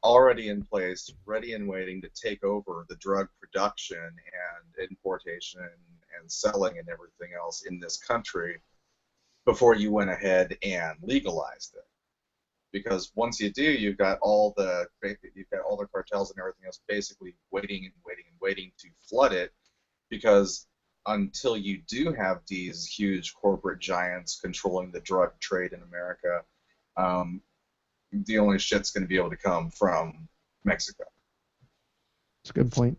Already in place, ready and waiting to take over the drug production and importation and selling and everything else in this country before you went ahead and legalized it. Because once you do, you've got all the cartels and everything else basically waiting to flood it. Because until you do have these huge corporate giants controlling the drug trade in America, the only shit's going to be able to come from Mexico. That's a good point.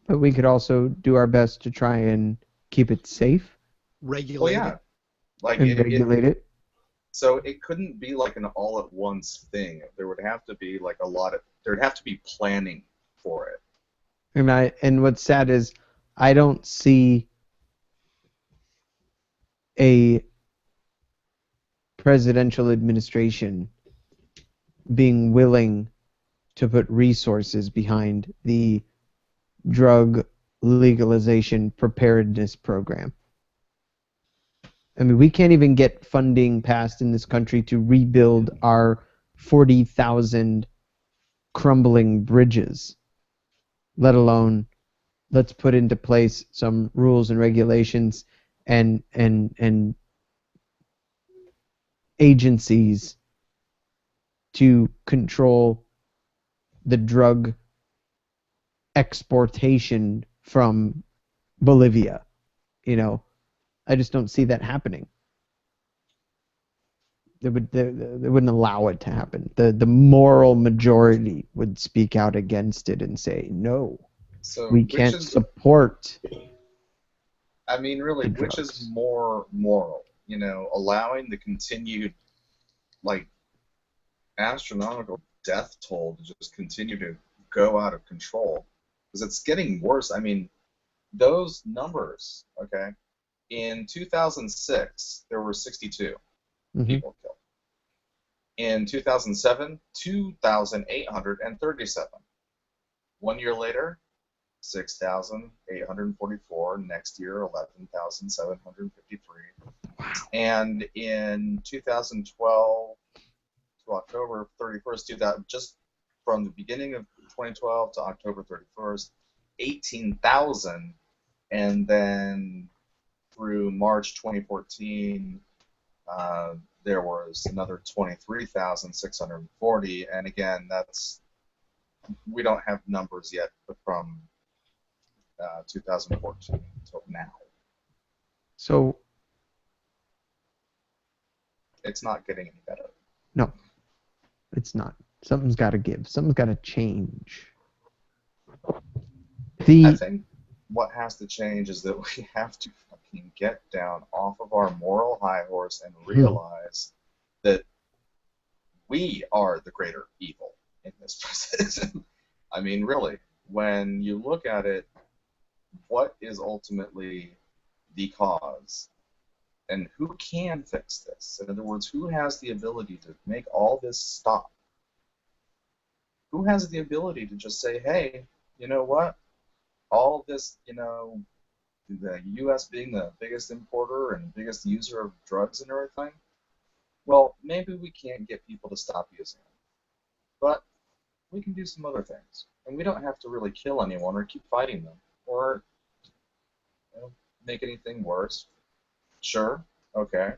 But we could also do our best to try and keep it safe. Regulate it. Regulate it. So it couldn't be like an all-at-once thing. There would have to be there'd have to be planning for it. And what's sad is I don't see a presidential administration being willing to put resources behind the drug legalization preparedness program. I mean, we can't even get funding passed in this country to rebuild our 40,000 crumbling bridges, let alone let's put into place some rules and regulations and agencies to control the drug exportation from Bolivia. I just don't see that happening. They wouldn't allow it to happen. The moral majority would speak out against it and say, no, So we which can't is, support I mean, really, the which is drugs. more moral? You know, allowing the continued, like, astronomical death toll to just continue to go out of control, because it's getting worse. I mean, those numbers, okay, in 2006, there were 62 Hmm. people killed. In 2007, 2,837. 1 year later, 6,844. Next year, 11,753. And in 2012 to October 31st, 2000, just from the beginning of 2012 to October 31st, 18,000. And then through March 2014, there was another 23,640. And again, we don't have numbers yet from 2014 until now. So, It's not getting any better. no, it's not. Something's got to give. Something's got to change. I think what has to change is that we have to fucking get down off of our moral high horse and realize that we are the greater evil in this position. I mean, really, when you look at it, what is ultimately the cause? And who can fix this? In other words, who has the ability to make all this stop? Who has the ability to just say, hey, you know what? All this, the U.S. being the biggest importer and biggest user of drugs and everything, well, maybe we can't get people to stop using them. But we can do some other things. And we don't have to really kill anyone or keep fighting them or make anything worse. Sure, okay.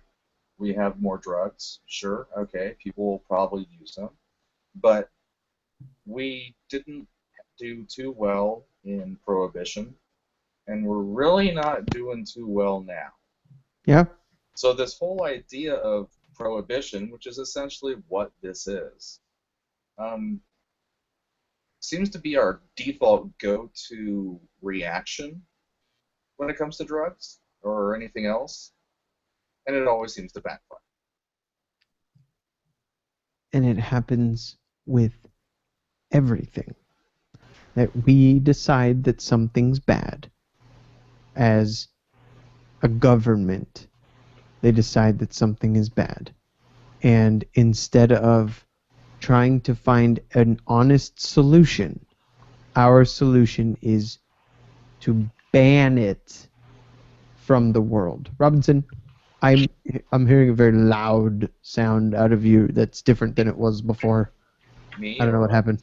We have more drugs. Sure, okay. People will probably use them. But we didn't do too well in Prohibition, and we're really not doing too well now. Yeah. So this whole idea of Prohibition, which is essentially what this is, seems to be our default go-to reaction when it comes to drugs or anything else, and it always seems to backfire. And it happens with everything. That we decide that something's bad. As a government, they decide that something is bad. And instead of trying to find an honest solution, our solution is to ban it from the world. Robinson, I'm hearing a very loud sound out of you that's different than it was before. Me? I don't know what happened.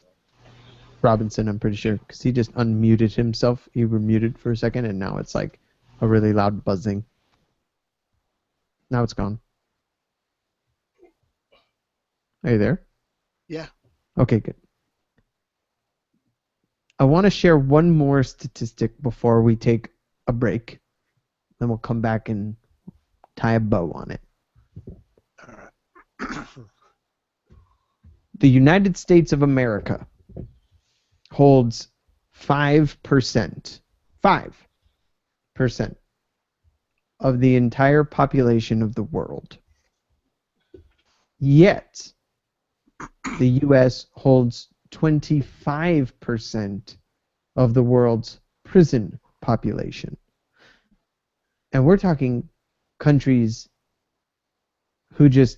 Robinson, I'm pretty sure, because he just unmuted himself. You were muted for a second, and now it's like a really loud buzzing. Now it's gone. Are you there? Yeah. Okay, good. I want to share one more statistic before we take a break. Then we'll come back and tie a bow on it. All right. The United States of America holds 5%, 5% of the entire population of the world. Yet, the U.S. holds 25% of the world's prison population. And we're talking countries who just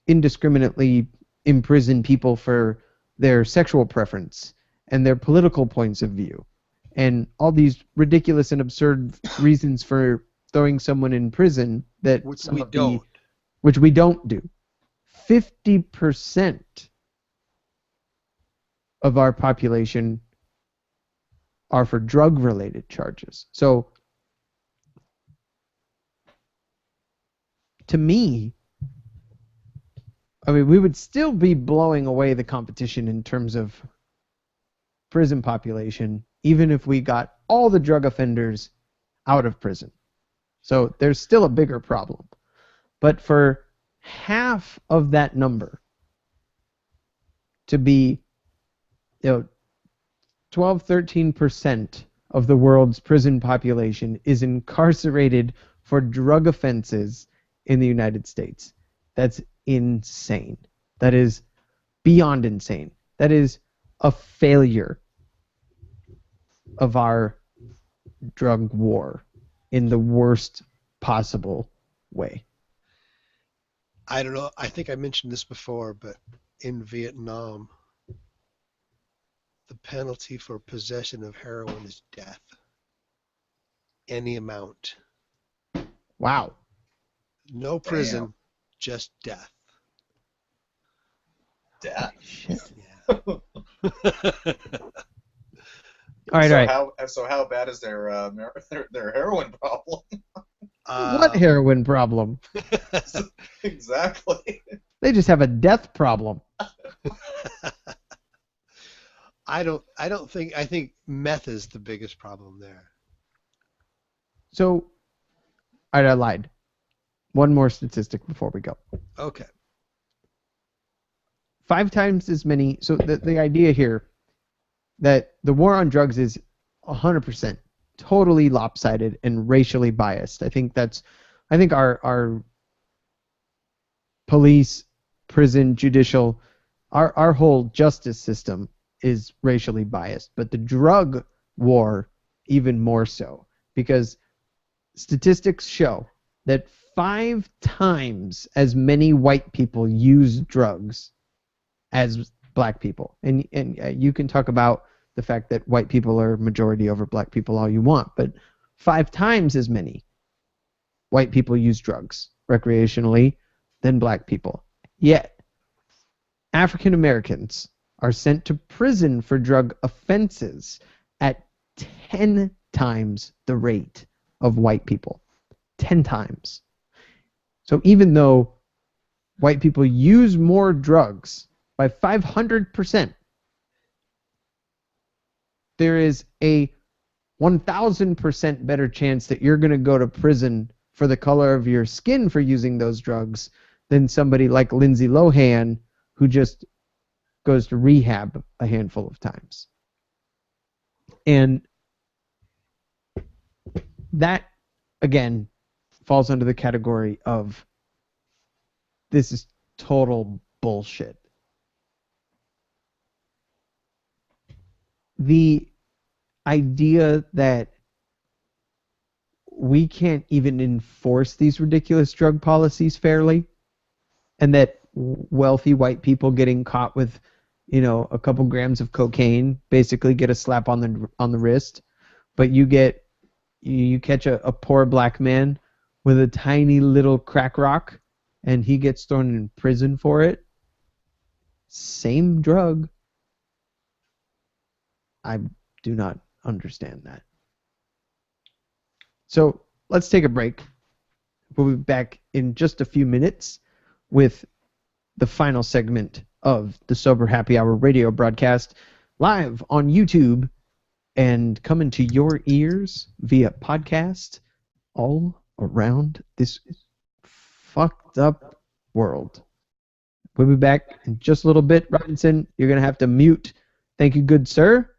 indiscriminately imprison people for their sexual preference and their political points of view and all these ridiculous and absurd reasons for throwing someone in prison that Which we don't. which we don't do. 50% of our population are for drug-related charges. So, to me, I mean, we would still be blowing away the competition in terms of prison population, even if we got all the drug offenders out of prison. So there's still a bigger problem. But for half of that number to be, 12, 13% of the world's prison population is incarcerated for drug offenses in the United States. That's insane. That is beyond insane. That is a failure of our drug war in the worst possible way. I don't know. I think I mentioned this before, but in Vietnam, the penalty for possession of heroin is death. Any amount. Wow. No prison, just death. Death. Shit. Yeah. All right. So how bad is their heroin problem? What heroin problem? Exactly. They just have a death problem. I think meth is the biggest problem there. So, all right, I lied. One more statistic before we go. Okay. 5 times as many. So the idea here that the war on drugs is 100% totally lopsided and racially biased. I think our police, prison, judicial, our whole justice system is racially biased. But the drug war even more so, because statistics show that 5 times as many white people use drugs as black people. And you can talk about the fact that white people are majority over black people all you want, but 5 times as many white people use drugs recreationally than black people. Yet, African Americans are sent to prison for drug offenses at 10 times the rate of white people. 10 times. So even though white people use more drugs by 500%, there is a 1,000% better chance that you're going to go to prison for the color of your skin for using those drugs than somebody like Lindsay Lohan, who just goes to rehab a handful of times. And that, again, falls under the category of this is total bullshit. The idea that we can't even enforce these ridiculous drug policies fairly, and that wealthy white people getting caught with, a couple grams of cocaine basically get a slap on the wrist, but you catch a poor black man with a tiny little crack rock and he gets thrown in prison for it. Same drug. I do not understand that. So let's take a break. We'll be back in just a few minutes with the final segment of the Sober Happy Hour radio broadcast, live on YouTube and coming to your ears via podcast all around this fucked up world. We'll be back in just a little bit. Robinson, you're going to have to mute. Thank you, good sir.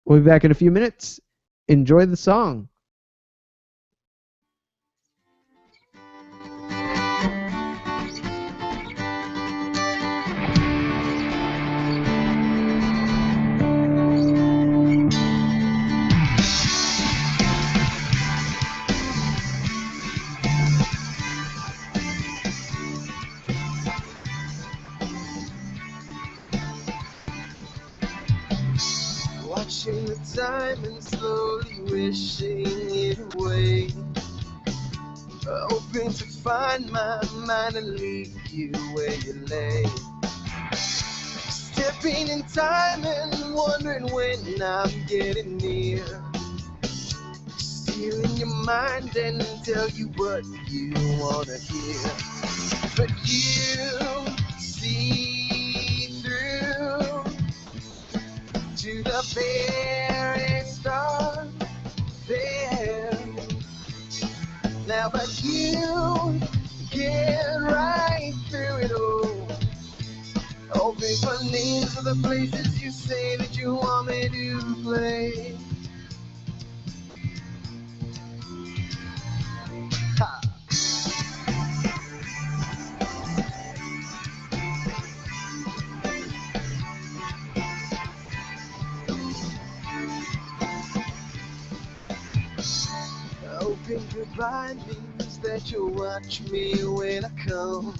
We'll be back in a few minutes. Enjoy the song. Watching the time and slowly wishing it away, hoping to find my mind and leave you where you lay. Stepping in time and wondering when I'm getting near, stealing your mind and tell you what you wanna hear. But you see through to the very start there. Now the places you say that you want me to play. Ha. Hoping goodbye means that you'll watch me when I come.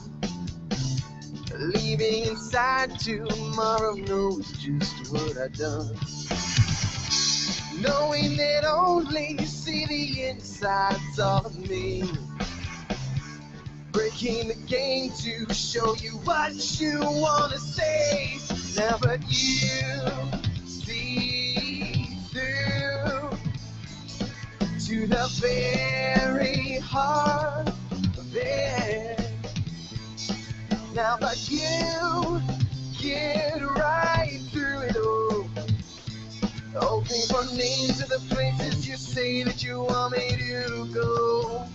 Leaving inside tomorrow knows just what I've done. Knowing that only you see the insides of me. Breaking the game to show you what you wanna say. Now but you see through to the very heart of it. Now but you get right through it all. Hoping for names of the places you say that you want me to go.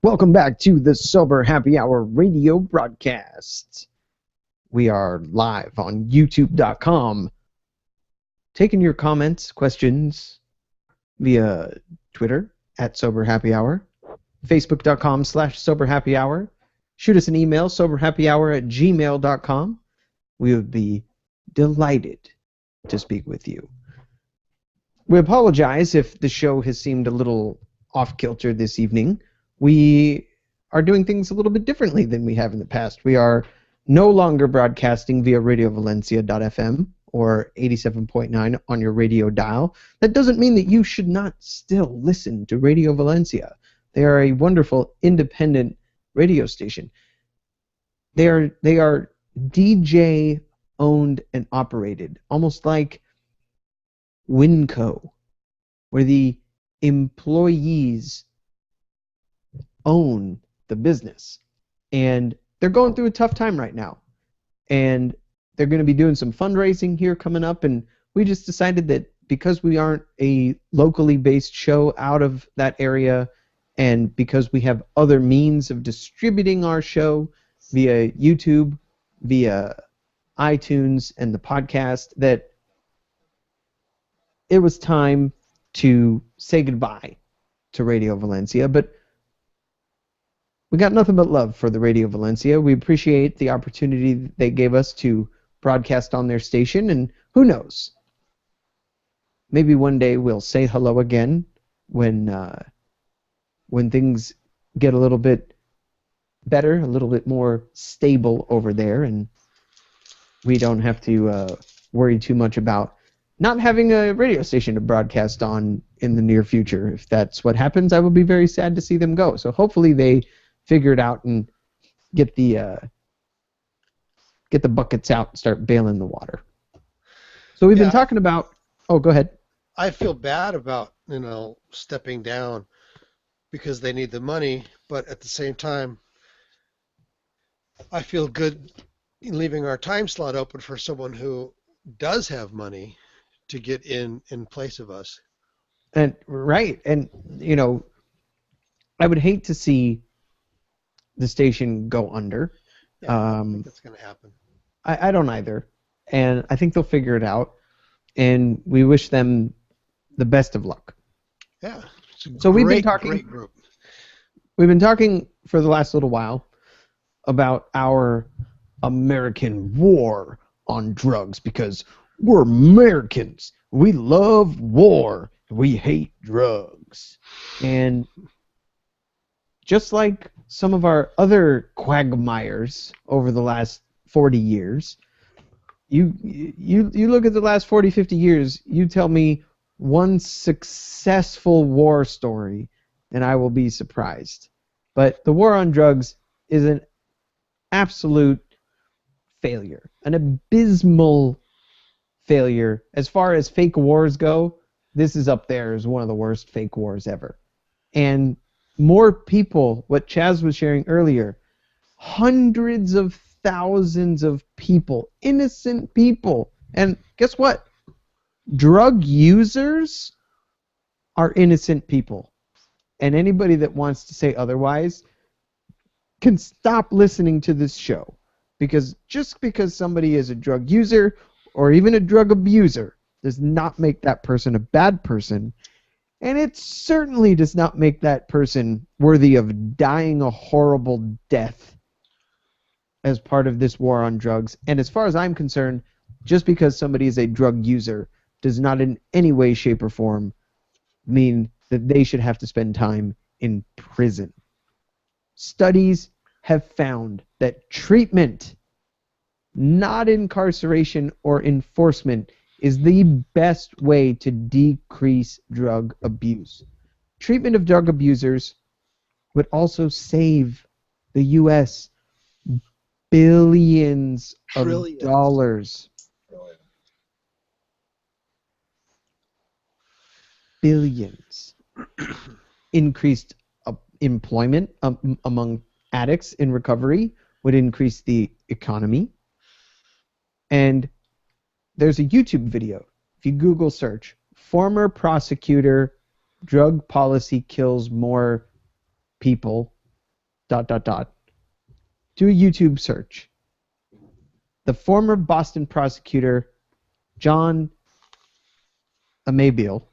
Welcome back to the Sober Happy Hour radio broadcast. We are live on YouTube.com, taking your comments, questions via Twitter at Sober Happy Hour, Facebook.com/Sober Happy Hour. Shoot us an email, soberhappyhour@gmail.com. We would be delighted to speak with you. We apologize if the show has seemed a little off-kilter this evening. We are doing things a little bit differently than we have in the past. We are no longer broadcasting via radiovalencia.fm or 87.9 on your radio dial. That doesn't mean that you should not still listen to Radio Valencia. They are a wonderful independent radio station. They are DJ owned and operated, almost like Winco, where the employees own the business. And they're going through a tough time right now. And they're going to be doing some fundraising here coming up, and we just decided that because we aren't a locally based show out of that area, and because we have other means of distributing our show via YouTube, via iTunes, and the podcast, that it was time to say goodbye to Radio Valencia. But we got nothing but love for the Radio Valencia. We appreciate the opportunity they gave us to broadcast on their station, and who knows? Maybe one day we'll say hello again when things get a little bit better, a little bit more stable over there, and we don't have to worry too much about not having a radio station to broadcast on in the near future. If that's what happens, I will be very sad to see them go. So hopefully they figure it out and get the buckets out and start bailing the water. So we've been talking about... Oh, go ahead. I feel bad about, stepping down because they need the money, but at the same time, I feel good in leaving our time slot open for someone who does have money to get in place of us. And right, and I would hate to see the station go under. Yeah, I don't think that's going to happen. I don't either, and I think they'll figure it out, and we wish them the best of luck. Yeah. So we've been talking. Great group. We've been talking for the last little while about our American war on drugs, because we're Americans. We love war. We hate drugs. And just like some of our other quagmires over the last 40 years, you look at the last 40, 50 years, you tell me one successful war story, and I will be surprised. But the war on drugs is an absolute failure, an abysmal failure. As far as fake wars go, this is up there as one of the worst fake wars ever. And more people, what Chaz was sharing earlier, hundreds of thousands of people, innocent people. And guess what? Drug users are innocent people. And anybody that wants to say otherwise can stop listening to this show. Because just because somebody is a drug user or even a drug abuser does not make that person a bad person. And it certainly does not make that person worthy of dying a horrible death as part of this war on drugs. And as far as I'm concerned, just because somebody is a drug user does not in any way, shape, or form mean that they should have to spend time in prison. Studies have found that treatment, not incarceration or enforcement, is the best way to decrease drug abuse. Treatment of drug abusers would also save the U.S. billions Trillions. of dollars. Brilliant. Billions. Increased employment among addicts in recovery would increase the economy. And there's a YouTube video. If you Google search, former prosecutor, drug policy kills more people, ... Do a YouTube search. The former Boston prosecutor, John Amabiel,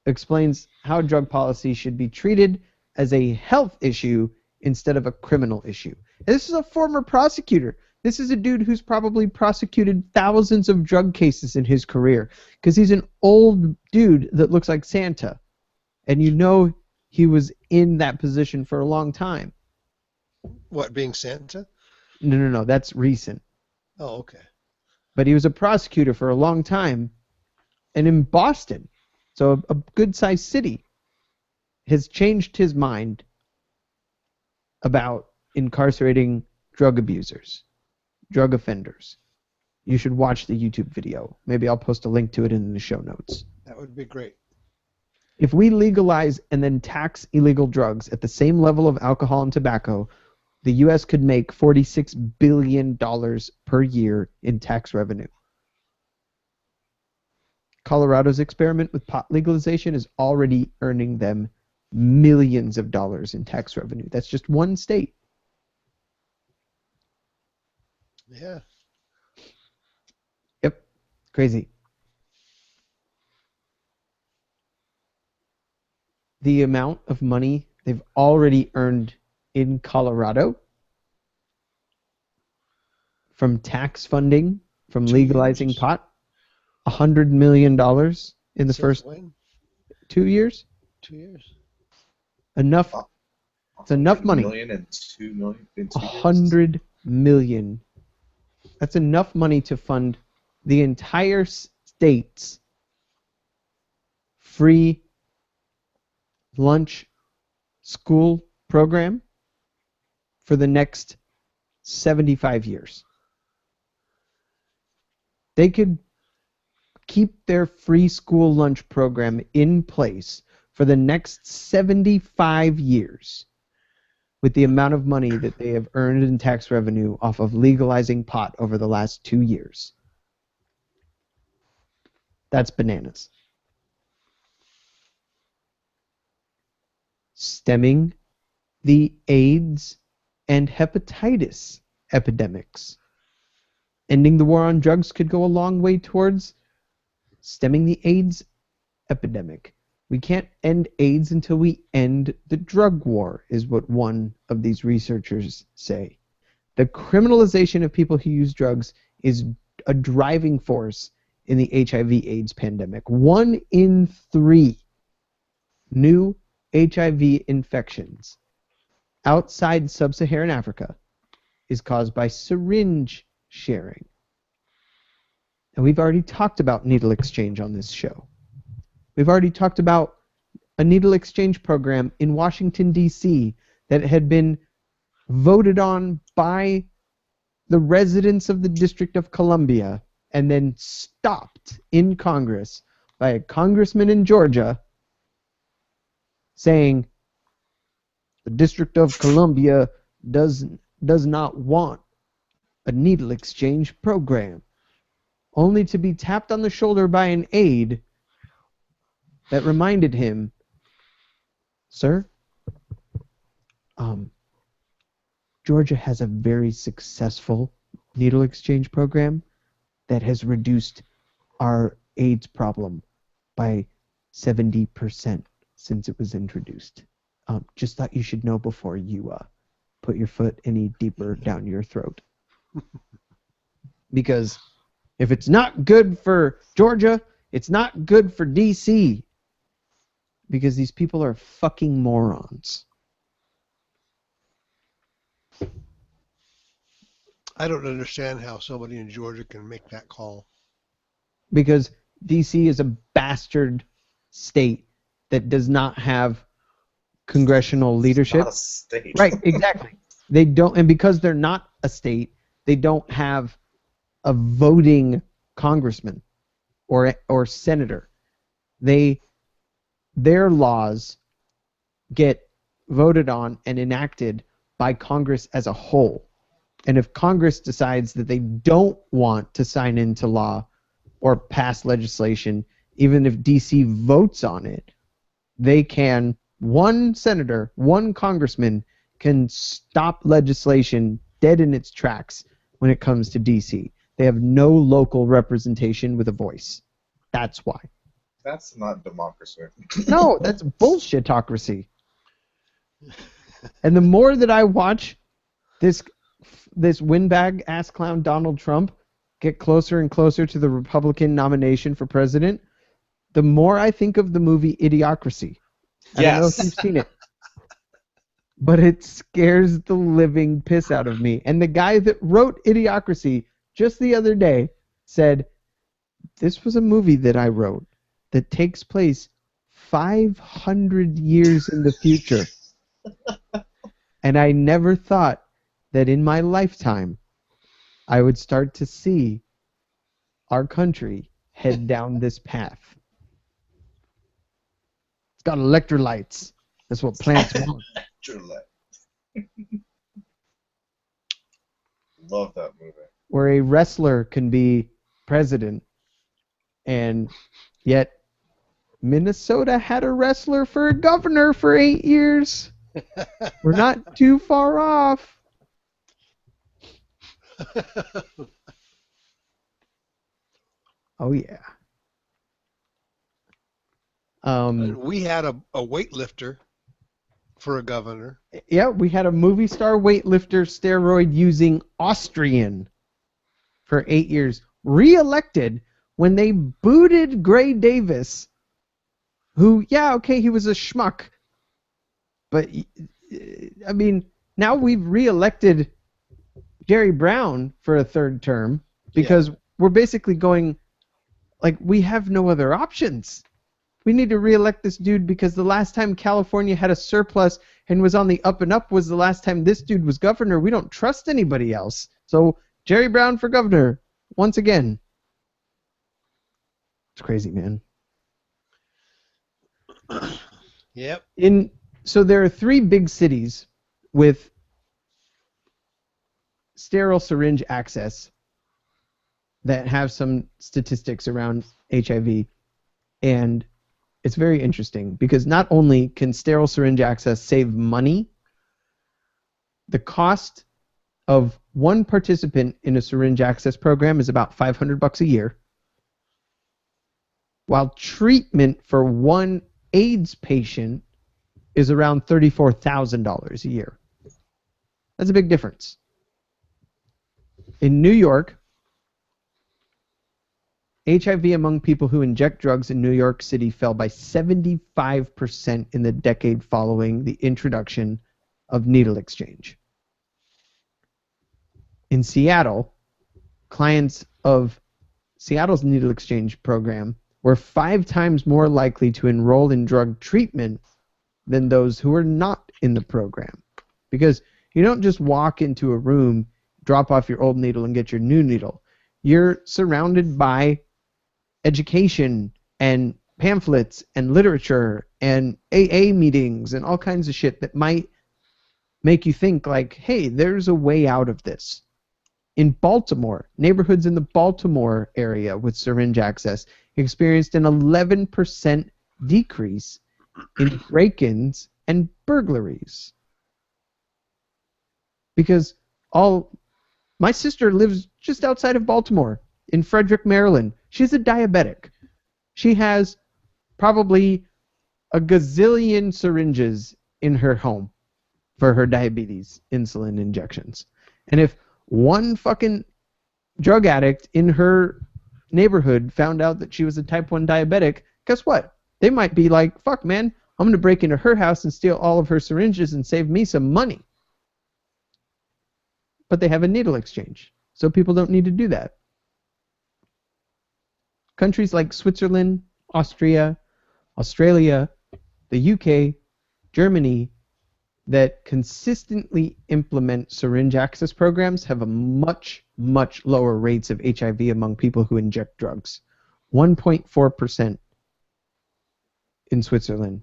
explains how drug policy should be treated as a health issue instead of a criminal issue. And this is a former prosecutor. This is a dude who's probably prosecuted thousands of drug cases in his career because he's an old dude that looks like Santa. And you know he was in that position for a long time. What, being Santa? No, that's recent. Oh, okay. But he was a prosecutor for a long time, and in Boston, so a good-sized city, has changed his mind about incarcerating drug abusers, drug offenders. You should watch the YouTube video. Maybe I'll post a link to it in the show notes. That would be great. If we legalize and then tax illegal drugs at the same level of alcohol and tobacco, the U.S. could make $46 billion per year in tax revenue. Colorado's experiment with pot legalization is already earning them millions of dollars in tax revenue. That's just one state. Yeah. Yep. Crazy. The amount of money they've already earned in Colorado from tax funding, from 2 legalizing years. pot, $100 million in the Since first when? 2 years. 2 years. Enough. It's enough money. 100 million and 2 million in 2 years. 100 million. That's enough money to fund the entire state's free lunch school program for the next 75 years. They could keep their free school lunch program in place for the next 75 years with the amount of money that they have earned in tax revenue off of legalizing pot over the last 2 years. That's bananas. Stemming the AIDS and hepatitis epidemics. Ending the war on drugs could go a long way towards stemming the AIDS epidemic. We can't end AIDS until we end the drug war, is what one of these researchers say. The criminalization of people who use drugs is a driving force in the HIV/AIDS pandemic. 1 in 3 new HIV infections outside sub-Saharan Africa is caused by syringe sharing. And we've already talked about needle exchange on this show. We've already talked about a needle exchange program in Washington, D.C. that had been voted on by the residents of the District of Columbia and then stopped in Congress by a congressman in Georgia saying the District of Columbia does not want a needle exchange program, only to be tapped on the shoulder by an aide that reminded him, sir, Georgia has a very successful needle exchange program that has reduced our AIDS problem by 70% since it was introduced. Just thought you should know before you put your foot any deeper down your throat. Because if it's not good for Georgia, it's not good for D.C. Because these people are fucking morons. I don't understand how somebody in Georgia can make that call. Because D.C. is a bastard state that does not have congressional leadership. Not a state. Right, exactly. They don't, and because they're not a state, they don't have a voting congressman or senator. Their laws get voted on and enacted by Congress as a whole. And if Congress decides that they don't want to sign into law or pass legislation, even if D.C. votes on it, they can, one senator, one congressman can stop legislation dead in its tracks when it comes to D.C. They have no local representation with a voice. That's why. That's not democracy. No, that's bullshitocracy. And the more that I watch this windbag ass clown Donald Trump get closer and closer to the Republican nomination for president, the more I think of the movie Idiocracy. I don't know if you've seen it. But it scares the living piss out of me. And the guy that wrote Idiocracy just the other day said, this was a movie that I wrote that takes place 500 years in the future. And I never thought that in my lifetime I would start to see our country head down this path. It's got electrolytes. That's what plants want. Love that movie. Where a wrestler can be president, and yet Minnesota had a wrestler for a governor for 8 years. We're not too far off. Oh yeah. We had a weightlifter for a governor. Yeah, we had a movie star weightlifter steroid using Austrian for 8 years, re-elected when they booted Gray Davis, who, yeah, okay, he was a schmuck, but I mean, now we've re-elected Jerry Brown for a third term because we're basically going, like, we have no other options. We need to re-elect this dude because the last time California had a surplus and was on the up and up was the last time this dude was governor. We don't trust anybody else. So Jerry Brown for governor once again. It's crazy, man. Yep. So there are 3 big cities with sterile syringe access that have some statistics around HIV, and it's very interesting because not only can sterile syringe access save money, the cost of one participant in a syringe access program is about $500 a year, while treatment for one AIDS patient is around $34,000 a year. That's a big difference. In New York, HIV among people who inject drugs in New York City fell by 75% in the decade following the introduction of needle exchange. In Seattle, clients of Seattle's needle exchange program were 5 times more likely to enroll in drug treatment than those who were not in the program. Because you don't just walk into a room, drop off your old needle, and get your new needle. You're surrounded by education and pamphlets and literature and AA meetings and all kinds of shit that might make you think like, hey, there's a way out of this. In Baltimore, neighborhoods in the Baltimore area with syringe access experienced an 11% decrease in break-ins and burglaries. Because my sister lives just outside of Baltimore in Frederick, Maryland. She's a diabetic. She has probably a gazillion syringes in her home for her diabetes insulin injections. And if one fucking drug addict in her neighborhood found out that she was a type 1 diabetic, guess what? They might be like, fuck, man, I'm going to break into her house and steal all of her syringes and save me some money. But they have a needle exchange, so people don't need to do that. Countries like Switzerland, Austria, Australia, the UK, Germany, that consistently implement syringe access programs have a much, much lower rates of HIV among people who inject drugs. 1.4% in Switzerland,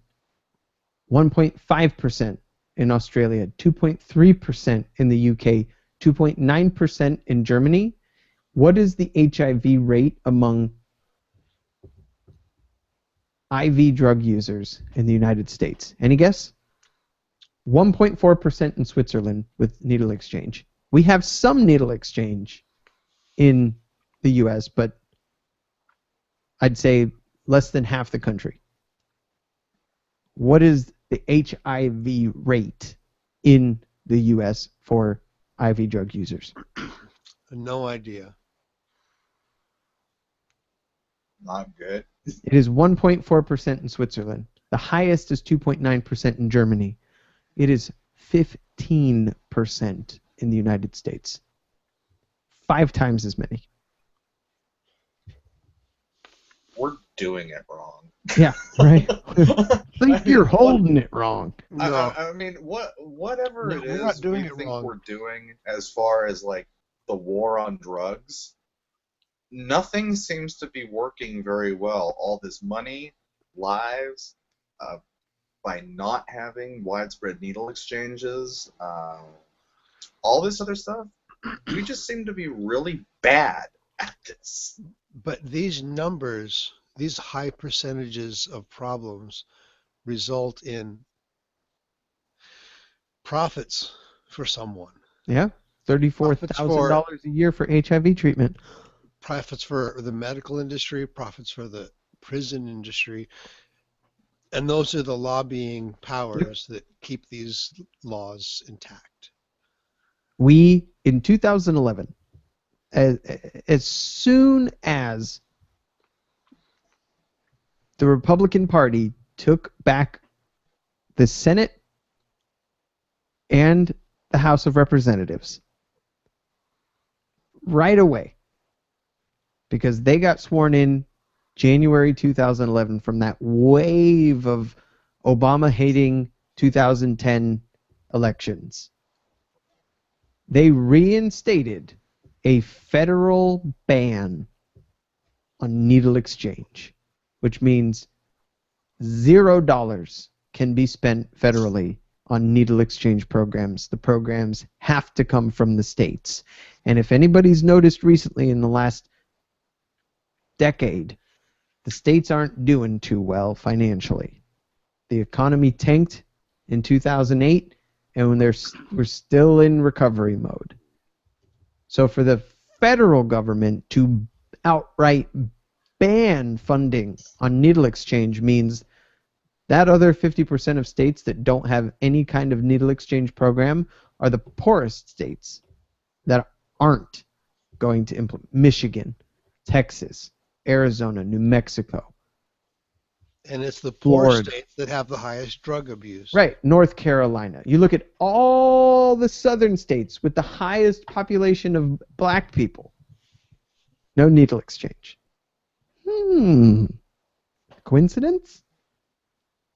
1.5% in Australia, 2.3% in the UK, 2.9% in Germany. What is the HIV rate among IV drug users in the United States? Any guess? 1.4% in Switzerland with needle exchange. We have some needle exchange in the US, but I'd say less than half the country. What is the HIV rate in the US for IV drug users? No idea. Not good. It is 1.4% in Switzerland. The highest is 2.9% in Germany. It is 15% in the United States. 5 times as many. We're doing it wrong. Yeah, right. I think you're holding it wrong. No. I mean, whatever No, it we're is not doing we it think wrong. we're doing as far as like the war on drugs, nothing seems to be working very well. All this money, lives, by not having widespread needle exchanges, all this other stuff, we just seem to be really bad at this. But these numbers, these high percentages of problems result in profits for someone. Yeah, $34,000 a year for HIV treatment. Profits for the medical industry, profits for the prison industry. And those are the lobbying powers that keep these laws intact. We, in 2011, as soon as the Republican Party took back the Senate and the House of Representatives, right away, because they got sworn in January 2011 from that wave of Obama-hating 2010 elections, they reinstated a federal ban on needle exchange, which means $0 can be spent federally on needle exchange programs. The programs have to come from the states. And if anybody's noticed recently in the last decade, the states aren't doing too well financially. The economy tanked in 2008, and we're still in recovery mode. So for the federal government to outright ban funding on needle exchange means that other 50% of states that don't have any kind of needle exchange program are the poorest states that aren't going to implement. Michigan, Texas, Arizona, New Mexico. And it's the poor Florida. states that have the highest drug abuse. Right, North Carolina. You look at all the southern states with the highest population of black people. No needle exchange. Coincidence?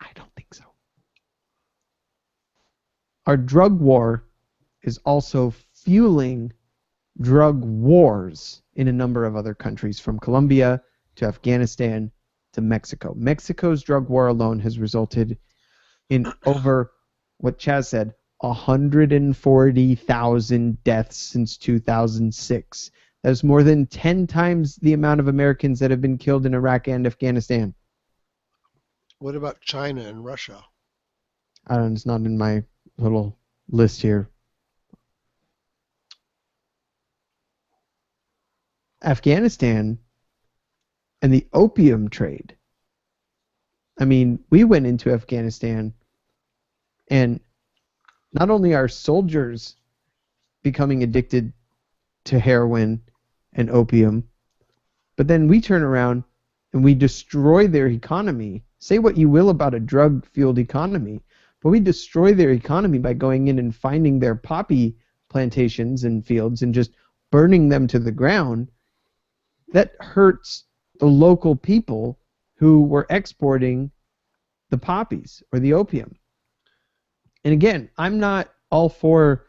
I don't think so. Our drug war is also fueling drug wars in a number of other countries, from Colombia to Afghanistan to Mexico. Mexico's drug war alone has resulted in over, what Chaz said, 140,000 deaths since 2006. That's more than 10 times the amount of Americans that have been killed in Iraq and Afghanistan. What about China and Russia? I don't know, it's not in my little list here. Afghanistan and the opium trade. I mean, we went into Afghanistan, and not only are soldiers becoming addicted to heroin and opium, but then we turn around and we destroy their economy. Say what you will about a drug-fueled economy, but we destroy their economy by going in and finding their poppy plantations and fields and just burning them to the ground. That hurts the local people who were exporting the poppies or the opium. And again, I'm not all for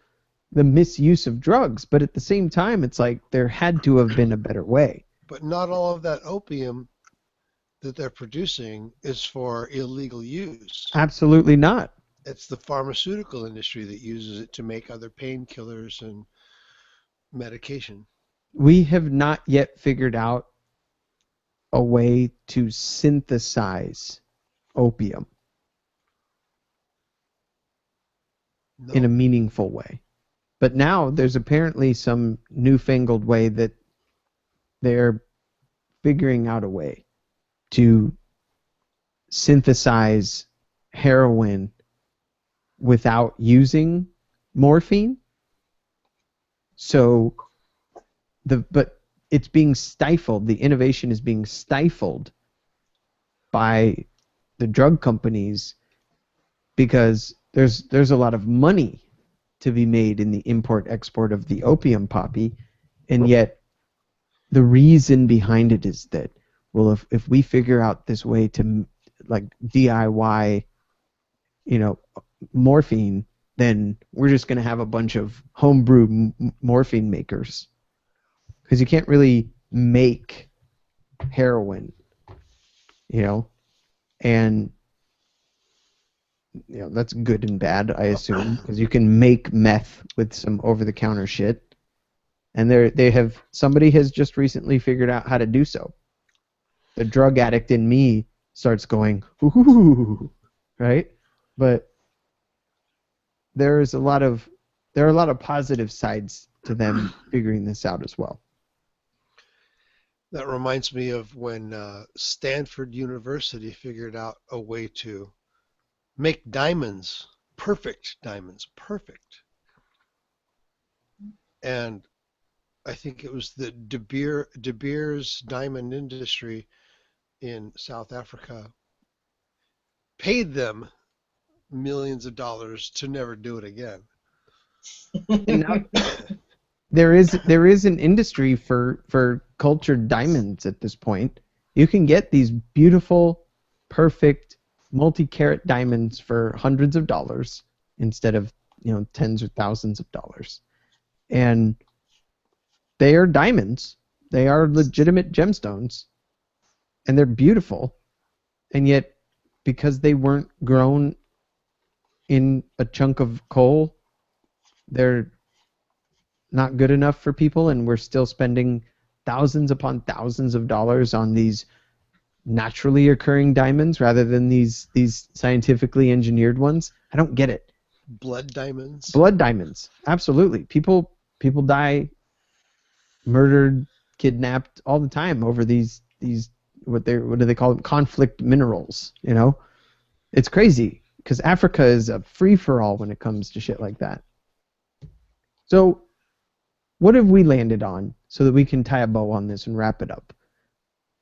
the misuse of drugs, but at the same time, it's like there had to have been a better way. But not all of that opium that they're producing is for illegal use. Absolutely not. It's the pharmaceutical industry that uses it to make other painkillers and medication. We have not yet figured out a way to synthesize opium No. in a meaningful way. But now there's apparently some newfangled way that they're figuring out a way to synthesize heroin without using morphine. So but it's being stifled. The innovation is being stifled by the drug companies because there's a lot of money to be made in the import-export of the opium poppy, and yet the reason behind it is that, well, if we figure out this way to like DIY, morphine, then we're just going to have a bunch of homebrew morphine makers. Because you can't really make heroin, and that's good and bad, I assume, because you can make meth with some over-the-counter shit, and somebody has just recently figured out how to do so. The drug addict in me starts going, ooh, right? But there are a lot of positive sides to them figuring this out as well. That reminds me of when Stanford University figured out a way to make diamonds, perfect. And I think it was the De Beers diamond industry in South Africa paid them millions of dollars to never do it again. And now, there is an industry for cultured diamonds at this point. You can get these beautiful, perfect, multi-carat diamonds for hundreds of dollars instead of tens or thousands of dollars. And they are diamonds. They are legitimate gemstones. And they're beautiful. And yet, because they weren't grown in a chunk of coal, they're not good enough for people, and we're still spending thousands upon thousands of dollars on these naturally occurring diamonds rather than these scientifically engineered ones. I don't get it. Blood diamonds? Blood diamonds. Absolutely. People die murdered, kidnapped all the time over these what do they call them? Conflict minerals, It's crazy because Africa is a free-for-all when it comes to shit like that. So what have we landed on so that we can tie a bow on this and wrap it up?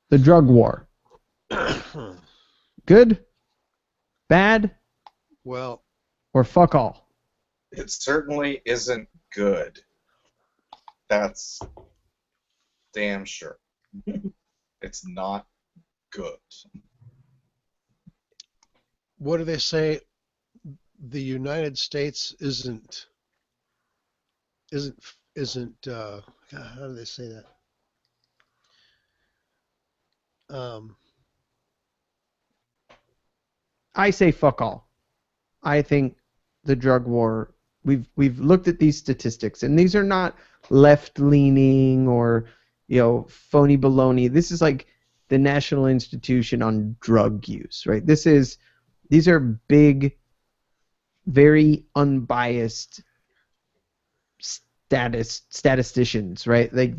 The drug war. Good? Bad? Well, Or fuck all? It certainly isn't good. That's damn sure. It's not good. what do they say? The United States isn't. God, how do they say that? I say fuck all. I think the drug war. We've looked at these statistics, and these are not left-leaning or phony baloney. This is like the National Institution on Drug Use, right? These are big, very unbiased statisticians, right? Like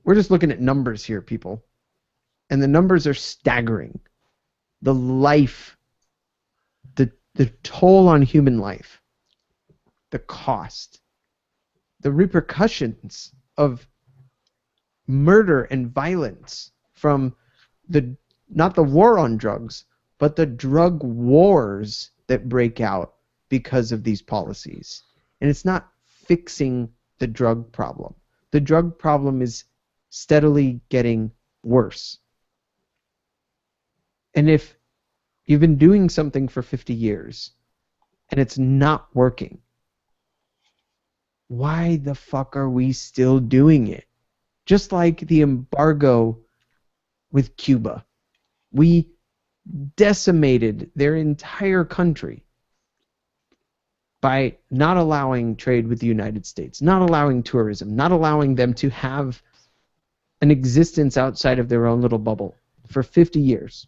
we're just looking at numbers here, people, and the numbers are staggering. The toll on human life, the cost, the repercussions of murder and violence from not the war on drugs, but the drug wars that break out because of these policies. And it's not fixing the drug problem. The drug problem is steadily getting worse. And if you've been doing something for 50 years and it's not working, why the fuck are we still doing it? Just like the embargo with Cuba. We decimated their entire country by not allowing trade with the United States, not allowing tourism, not allowing them to have an existence outside of their own little bubble for 50 years.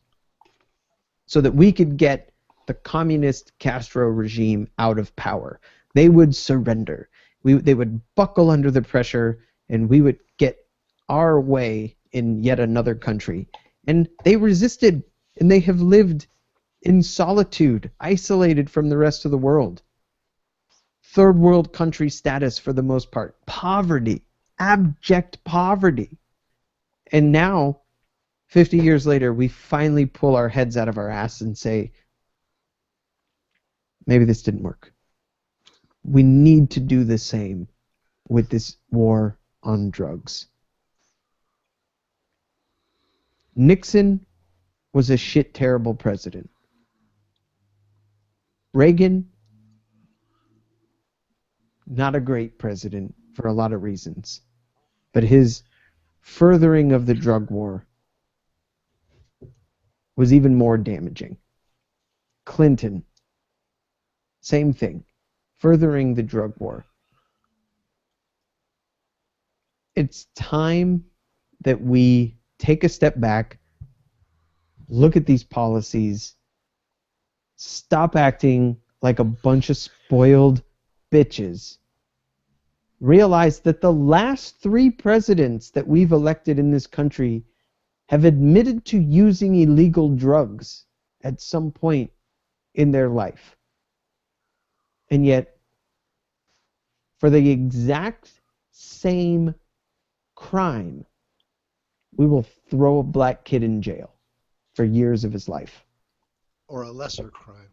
So that we could get the communist Castro regime out of power. They would surrender. They would buckle under the pressure, and we would get our way in yet another country. And they resisted, and they have lived in solitude, isolated from the rest of the world. Third world country status for the most part. Poverty. Abject poverty. And now, 50 years later, we finally pull our heads out of our ass and say, maybe this didn't work. We need to do the same with this war on drugs. Nixon was a shit terrible president. Reagan, not a great president for a lot of reasons. But his furthering of the drug war was even more damaging. Clinton, same thing, furthering the drug war. It's time that we take a step back, look at these policies, stop acting like a bunch of spoiled bitches. Realize that the last 3 presidents that we've elected in this country have admitted to using illegal drugs at some point in their life. And yet, for the exact same crime, we will throw a black kid in jail for years of his life. Or a lesser crime.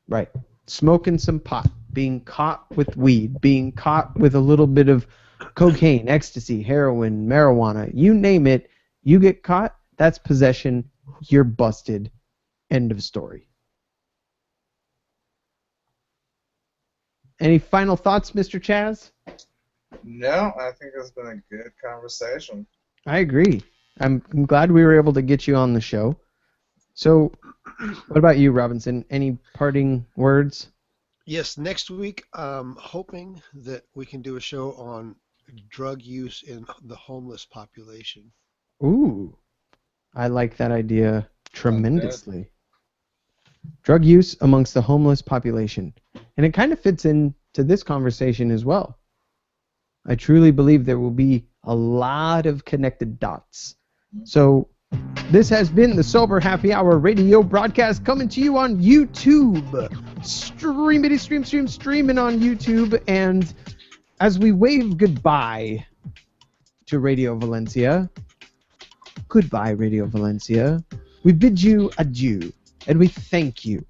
Right. Smoking some pot, being caught with weed, being caught with a little bit of cocaine, ecstasy, heroin, marijuana, you name it, you get caught, that's possession, you're busted. End of story. Any final thoughts, Mr. Chaz? No, I think it's been a good conversation. I agree. I'm glad we were able to get you on the show. So, what about you, Robinson? Any parting words? Yes, next week I'm hoping that we can do a show on drug use in the homeless population. Ooh, I like that idea tremendously. Drug use amongst the homeless population. And it kind of fits into this conversation as well. I truly believe there will be a lot of connected dots. So, this has been the Sober Happy Hour radio broadcast coming to you on YouTube. Streaming on YouTube. And as we wave goodbye to Radio Valencia, goodbye, Radio Valencia. We bid you adieu, and we thank you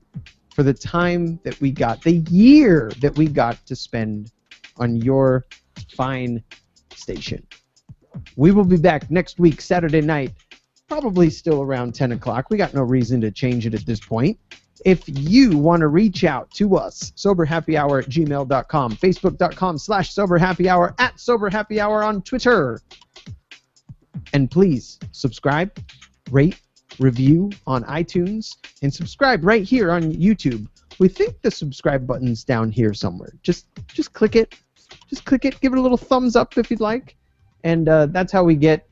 for the time that we got, the year that we got to spend on your fine station. We will be back next week, Saturday night, probably still around 10 o'clock. We got no reason to change it at this point. If you want to reach out to us, soberhappyhour@gmail.com, facebook.com/soberhappyhour, @soberhappyhour on Twitter. And please subscribe, rate, review on iTunes, and subscribe right here on YouTube. We think the subscribe button's down here somewhere. Just click it. Just click it. Give it a little thumbs up if you'd like. And that's how we get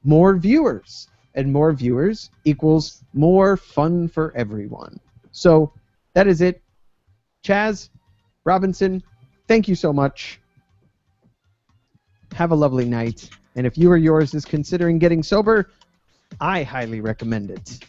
more viewers. And more viewers equals more fun for everyone. So that is it. Chaz, Robinson, thank you so much. Have a lovely night. And if you or yours is considering getting sober, I highly recommend it.